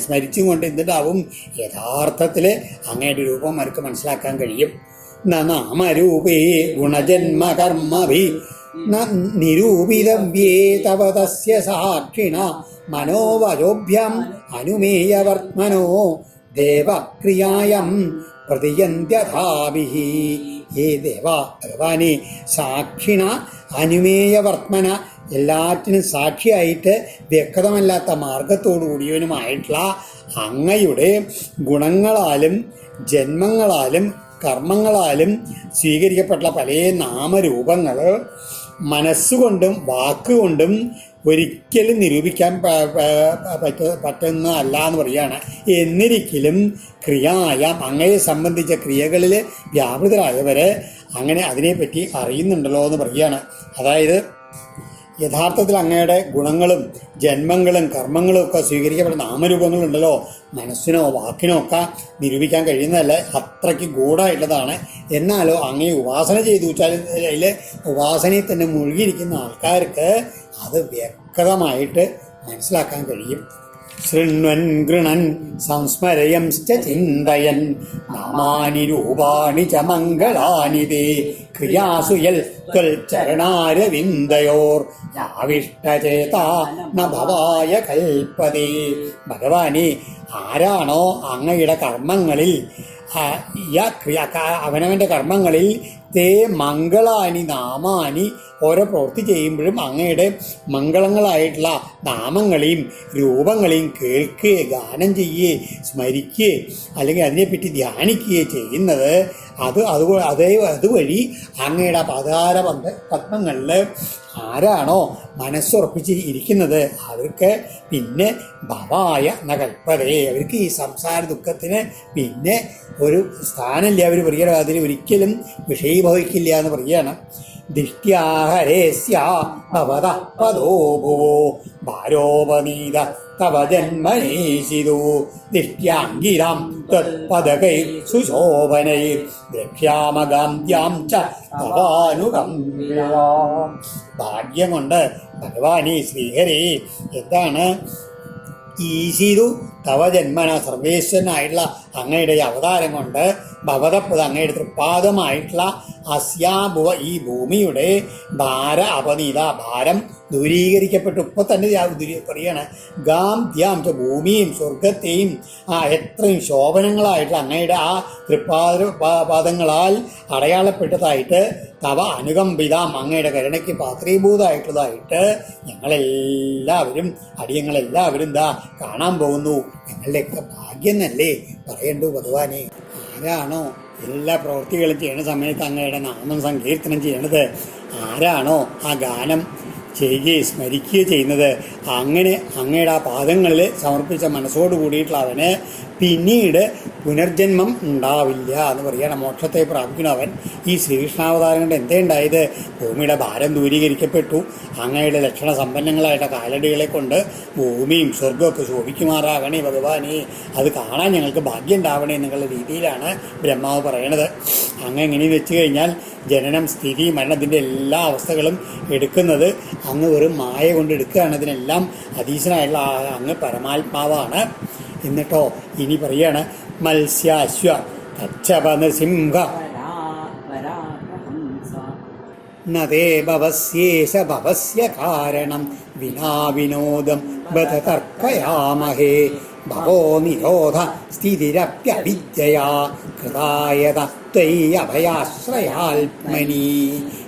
A: സ്മരിച്ചും കൊണ്ട് എന്തുണ്ടാവും? യഥാർത്ഥത്തിൽ അങ്ങയുടെ രൂപം അവർക്ക് മനസ്സിലാക്കാൻ കഴിയും. നാമരൂപേ ഗുണജന്മകർമ്മഭി നിരൂപിതവ്യേ തവ തസ്യ സാക്ഷിണ മനോവചോഭ്യം അനുമേയവർത്മനോ ദേവക്രിയായം പ്രതിയന്ത്യഥാഭിഹി. ഏ ദേവ, ഭഗവാനെ, സാക്ഷിണ അനുമേയവർത്മന, എല്ലാറ്റിനും സാക്ഷിയായിട്ട് വ്യക്തമല്ലാത്ത മാർഗത്തോടു കൂടിയവനുമായിട്ടുള്ള അങ്ങയുടെ ഗുണങ്ങളാലും ജന്മങ്ങളാലും കർമ്മങ്ങളാലും സ്വീകരിക്കപ്പെട്ട പല നാമരൂപങ്ങൾ മനസ്സുകൊണ്ടും വാക്കുകൊണ്ടും ഒരിക്കലും നിരൂപിക്കാൻ പറ്റുന്നതല്ല എന്ന് പറയുകയാണ്. എന്നിരിക്കലും ക്രിയായാം, അങ്ങയെ സംബന്ധിച്ച ക്രിയകളിൽ വ്യാപൃതരായവർ അങ്ങനെ അതിനെപ്പറ്റി അറിയുന്നുണ്ടല്ലോ എന്ന് പറയുകയാണ്. അതായത് യഥാർത്ഥത്തിൽ അങ്ങയുടെ ഗുണങ്ങളും ജന്മങ്ങളും കർമ്മങ്ങളും ഒക്കെ സ്വീകരിക്കപ്പെടുന്ന നാമരൂപങ്ങളുണ്ടല്ലോ, മനസ്സിനോ വാക്കിനോ ഒക്കെ നിരൂപിക്കാൻ കഴിയുന്നതല്ല, അത്രയ്ക്ക് ഗൂഢമായിട്ടുള്ളതാണ്. എന്നാലോ അങ്ങയെ ഉപാസന ചെയ്തു വെച്ചാൽ അതിൽ ഉപാസനയിൽ തന്നെ മുഴുകിയിരിക്കുന്ന ആൾക്കാർക്ക് അത് വ്യക്തമായിട്ട് മനസ്സിലാക്കാൻ കഴിയും. ശൃണ്വൻ ഗൃണൻ സംസ്മരയംശ്ച ചിന്തയൻ നാമാനി രൂപാണി ച മംഗളാനി തേ ക്രിയാസു യൽ ത്വൽ ചരണാരവിന്ദയോർ ആവിഷ്ടചേതാ ന ഭവായ കൽപ്പതേ. ഭഗവാനെ, ആരാണോ അങ്ങയുടെ കർമ്മങ്ങളിൽ അവനവൻ്റെ കർമ്മങ്ങളിൽ തേ മംഗളാനി നാമാനി, ഓരോ പ്രവൃത്തി ചെയ്യുമ്പോഴും അങ്ങയുടെ മംഗളങ്ങളായിട്ടുള്ള നാമങ്ങളെയും രൂപങ്ങളെയും കേൾക്കുകയോ ഗാനം ചെയ്യുകയോ സ്മരിക്കുകയോ അല്ലെങ്കിൽ അതിനെപ്പറ്റി ധ്യാനിക്കുകയോ ചെയ്യുന്നത് അതുവഴി അങ്ങയുടെ പദാര പത്മങ്ങളിൽ ആരാണോ മനസ്സുറപ്പിച്ച് ഇരിക്കുന്നത് അവർക്ക് പിന്നെ ഭവായ ന കൽപ്പതേ, അവർക്ക് ഈ സംസാര ദുഃഖത്തിന് പിന്നെ ഒരു സ്ഥാനമില്ല. അവർ പറയുക അതിൽ ഒരിക്കലും വിഷയീഭവിക്കില്ല എന്ന് പറയുകയാണ്. ദിഷ്ട്യാഹരേസ്യ ഭവതഃ പദോ ഭുവോ ഭാരോപനീത തവ ജന്മനീശിതോ ദിഷ്ട്യാംഗിരാം ത്വത്പദകൈ സുശോഭനൈ ദ്രക്ഷ്യാമഗാന്ത്യാം ച തവാനുകമ്പ്യാം. ഭാഗ്യം കൊണ്ട് ഭഗവാനേ, ശ്രീഹരേ, എന്താണ് ഈശിതു തവ ജന്മന, സർവേശ്വരനായിട്ടുള്ള അങ്ങയുടെ അവതാരം കൊണ്ട് ഭവതപ്പത് അങ്ങയുടെ തൃപ്പാദമായിട്ടുള്ള അസ്യാഭുവ, ഈ ഭൂമിയുടെ ഭാര അപനീത, ഭാരം ദൂരീകരിക്കപ്പെട്ടു. ഇപ്പം തന്നെ പറയാണ് ഗാം ധ്യാം, ഭൂമിയും സ്വർഗത്തെയും എത്രയും ശോഭനങ്ങളായിട്ടുള്ള അങ്ങയുടെ ആ പാദങ്ങളാൽ അടയാളപ്പെട്ടതായിട്ട് തവ അനുകമ്പിതാം, അങ്ങയുടെ കരുണയ്ക്ക് പാത്രീഭൂതമായിട്ടുള്ളതായിട്ട് ഞങ്ങളെല്ലാവരും അടിയങ്ങളെല്ലാവരും കാണാൻ പോകുന്നു. ഞങ്ങളുടെയൊക്കെ ഭാഗ്യം എന്നല്ലേ പറയണ്ടു ഭഗവാനെ. ആരാണോ എല്ലാ പ്രവൃത്തികളും ചെയ്യുന്ന സമയത്ത് അങ്ങയുടെ നാമം സങ്കീർത്തനം ചെയ്യണത്, ആരാണോ ആ ഗാനം ചെയ്യുകയും സ്മരിക്കുകയും ചെയ്യുന്നത്, അങ്ങനെ അങ്ങയുടെ ആ പാദങ്ങളിൽ സമർപ്പിച്ച മനസ്സോട് കൂടിയിട്ടുള്ള അവന് പിന്നീട് പുനർജന്മം ഉണ്ടാവില്ല എന്ന് പറയുകയാണ്. മോക്ഷത്തെ പ്രാപിക്കണം അവൻ. ഈ ശ്രീകൃഷ്ണാവതാരം കൊണ്ട് എന്തേ ഉണ്ടായത്? ഭൂമിയുടെ ഭാരം ദൂരീകരിക്കപ്പെട്ടു. അങ്ങയുടെ ലക്ഷണ സമ്പന്നങ്ങളായിട്ട് കാലടികളെ കൊണ്ട് ഭൂമിയും സ്വർഗമൊക്കെ ശോഭിക്കുമാറാകണേ ഭഗവാനെ, അത് കാണാൻ ഞങ്ങൾക്ക് ഭാഗ്യം ഉണ്ടാവണേ എന്നുള്ള രീതിയിലാണ് ബ്രഹ്മാവ് പറയണത്. അങ്ങ് എങ്ങനെ വെച്ച് കഴിഞ്ഞാൽ ജനനം, സ്ഥിതി, മരണത്തിൻ്റെ എല്ലാ അവസ്ഥകളും എടുക്കുന്നത് അങ്ങ് വെറും മായ കൊണ്ട് എടുക്കുകയാണ്. ഇതിനെല്ലാം അധീശനായിട്ടുള്ള അങ്ങ് പരമാത്മാവാണ്. എന്നിട്ടോ ഇനി പറയാണ് മത്സ്യാശ്വ കച്ചപ നൃസിംഹ നതേ ഭവസ്യേശ ഭവസ്യ കാരണം വിനാ വിനോദം ബദ തർക്കയാമഹേ ഭവോ നിരോധ സ്ഥിതിരപ്യവിദ്യയാ കൃതായത ത്വയ്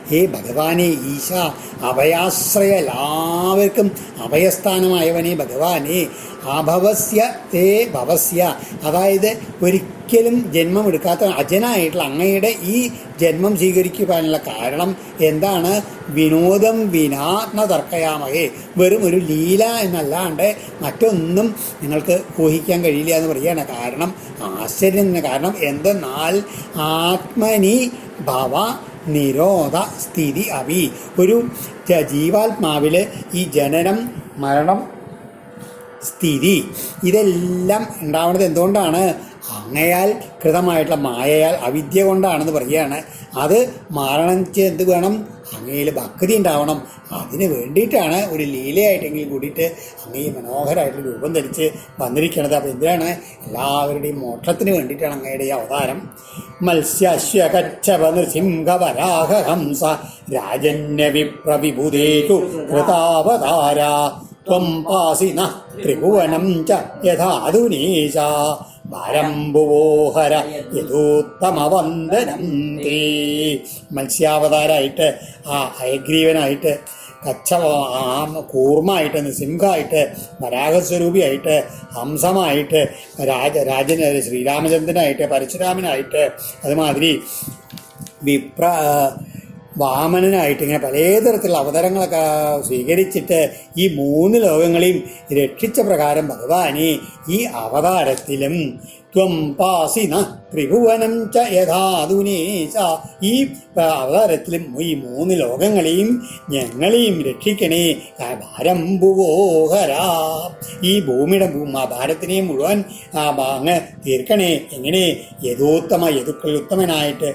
A: ഹേ ഭഗവാനെ ഈശ, അഭയാശ്രയ എല്ലാവർക്കും അഭയസ്ഥാനമായവനെ ഭഗവാനെ, അഭവസ്യ തേ ഭവസ്യ, അതായത് ഒരിക്കലും ജന്മമെടുക്കാത്ത അജനായിട്ടുള്ള അങ്ങയുടെ ഈ ജന്മം സ്വീകരിക്കുവാനുള്ള കാരണം എന്താണ്? വിനോദം വിനാ ന തർക്കയാമഹേ, വെറും ഒരു ലീല എന്നല്ലാണ്ട് മറ്റൊന്നും നിങ്ങൾക്ക് ഊഹിക്കാൻ കഴിയില്ല എന്ന് പറയുകയാണ്. കാരണം ആശ്ചര്യം തന്നെ. കാരണം എന്തെന്നാൽ ആത്മനി ഭവ നിരോധ സ്ഥിതി അഭി, ഒരു ജീവാത്മാവിൽ ഈ ജനനം മരണം സ്ഥിതി ഇതെല്ലാം ഉണ്ടാവുന്നത് എന്തുകൊണ്ടാണ്? അങ്ങയാൽ കൃതമായിട്ടുള്ള മായയാൽ അവിദ്യ കൊണ്ടാണെന്ന് പറയുകയാണ്. അത് മാറണം എന്ത് വേണം? അങ്ങയിൽ ഭക്തി ഉണ്ടാവണം. അതിന് വേണ്ടിയിട്ടാണ് ഒരു ലീലയായിട്ടെങ്കിലും കൂടിയിട്ട് അങ്ങയെ മനോഹരമായിട്ട് രൂപം ധരിച്ച് വന്നിരിക്കുന്നത്. അപ്പോൾ എന്തിനാണ്? എല്ലാവരുടെയും മോക്ഷത്തിന് വേണ്ടിയിട്ടാണ് അങ്ങയുടെ ഈ അവതാരം. മത്സ്യശ്വകച്ഛവ നൃസിംഹവരാഹ ഹംസ രാജന്യ വിപ്രവിഭുദേഷു കൃതാവതാര ത്വം പാസി ന ത്രിഭുവനം ച യഥാധുനീശ ഭാരംഭുവോഹര യഥോത്തമവന്ദനം തേ. മത്സ്യാവതാരമായിട്ട്, ആ ഹയഗ്രീവനായിട്ട്, കച്ഛവ കൂർമ്മമായിട്ട്, നൃസിംഹമായിട്ട്, വരാഹസ്വരൂപിയായിട്ട്, ഹംസമായിട്ട്, രാജന് ശ്രീരാമചന്ദ്രനായിട്ട്, പരശുരാമനായിട്ട്, അതുമാതിരി വാമനനായിട്ട്, ഇങ്ങനെ പലതരത്തിലുള്ള അവതാരങ്ങളൊക്കെ സ്വീകരിച്ചിട്ട് ഈ 3 ലോകങ്ങളെയും രക്ഷിച്ച പ്രകാരം ഭഗവാനെ ഈ അവതാരത്തിലും ത്വം പാസിന ത്രിഭുവനം ച യഥാധുനീശ, ഈ അവതാരത്തിലും ഈ 3 ലോകങ്ങളെയും ഞങ്ങളെയും രക്ഷിക്കണേ. ഭാരംഭുവോഹര, ഈ ഭൂമിയുടെ ഭാരത്തിനെയും മുഴുവൻ അങ്ങ് തീർക്കണേ. എങ്ങനെ? യദുക്കളുത്തമനായിട്ട്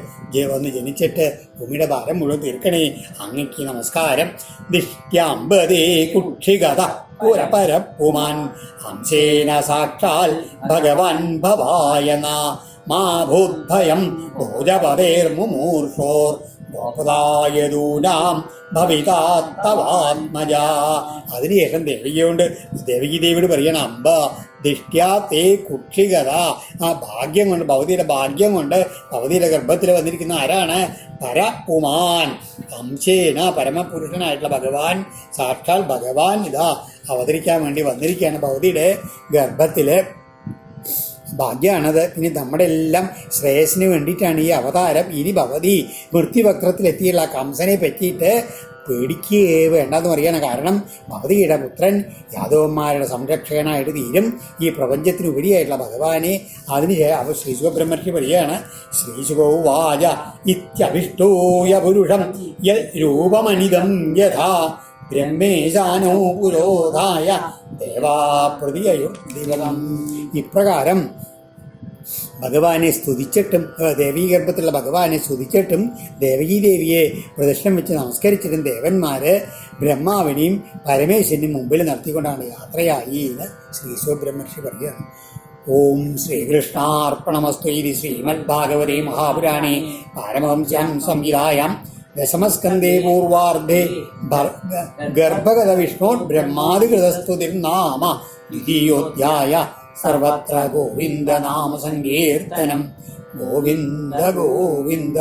A: വന്ന് ജനിച്ചിട്ട് ഭൂമിയുടെ ഭാരം മുഴുവൻ തീർക്കണേ. അങ്ങയ്ക്ക് നമസ്കാരം. ദിഷ്ട്യാമ്പതേ കുക്ഷികത പുരപരപ്പുമാൻ ഹംസേന സാക്ഷാൽ ഭഗവാൻ ഭവായന മാ ഭൂദ്ഭയം ഭോജപതേർമുമൂർഷോർ ഭോപതായദൂനാം ഭവിതാത്തവാത്മജ. അതിനുശേഷം ദേവകി ദേവിയോട് പറയണം, അമ്പ ദിഷ്ട്യാ തേ കുക്ഷികത, ആ ഭാഗ്യം കൊണ്ട്, ഭവതിയുടെ ഭാഗ്യം കൊണ്ട് ഭവതിയുടെ ഗർഭത്തിൽ വന്നിരിക്കുന്ന ആരാണ്? പരപുമാൻ ഹംസേന, പരമപുരുഷനായിട്ടുള്ള ഭഗവാൻ, സാക്ഷാൽ ഭഗവാൻ ഇതാ അവതരിക്കാൻ വേണ്ടി വന്നിരിക്കുകയാണ് ഭവതിയുടെ ഗർഭത്തിൽ. ഭാഗ്യമാണത്. ഇനി നമ്മുടെ എല്ലാം ശ്രേയസിന് വേണ്ടിയിട്ടാണ് ഈ അവതാരം. ഇനി ഭവതി മൃത്യുവക്രത്തിലെത്തിയുള്ള കംസനെ പറ്റിയിട്ട് പേടിക്കുകയേ വേണ്ടെന്ന് പറയാണ്. കാരണം ഭവതിയുടെ പുത്രൻ യാദവന്മാരുടെ സംരക്ഷകനായിട്ട് തീരും. ഈ പ്രപഞ്ചത്തിനുപരിയായിട്ടുള്ള ഭഗവാനെ അതിന് ശ്രീശുഖബ്രഹ്മർഷി പറയുകയാണ്. ശ്രീശുഖോവാച ഇത്യഭിഷ്ടോയ പുരുഷം രൂപമനിതം യഥാ ബ്രഹ്മേശാനോ പുരോധായ ദേവാപ്രതിയും. ഇപ്രകാരം ഭഗവാനെ സ്തുതിച്ചിട്ടും, ദേവീഗർഭത്തിലുള്ള ഭഗവാനെ സ്തുതിച്ചിട്ടും ദേവകീ ദേവിയെ പ്രദക്ഷിണം വെച്ച് നമസ്കരിച്ചിട്ടും ദേവന്മാർ ബ്രഹ്മാവിനെയും പരമേശ്വരനും മുമ്പിൽ നടത്തിക്കൊണ്ടാണ് യാത്രയായി എന്ന് ശ്രീശുഖബ്രഹ്മർഷി പറയുകയാണ്. ഓം ശ്രീകൃഷ്ണാർപ്പണമസ്തു. ഇത് ശ്രീമദ്ഭാഗവതേ മഹാപുരാണേ പാരമഹംസ്യാം സംഹിതായാം ദശമസ്കന്ധേ പൂർവാർദ്ധേ ഗർഭഗത വിഷ്ണോർ ബ്രഹ്മാദികൃതസ്തുതിർ നാമ ദ്വിതീയോധ്യായ. സർവത്ര ഗോവിന്ദ നാമ സങ്കീർത്തനം. ഗോവിന്ദ ഗോവിന്ദ.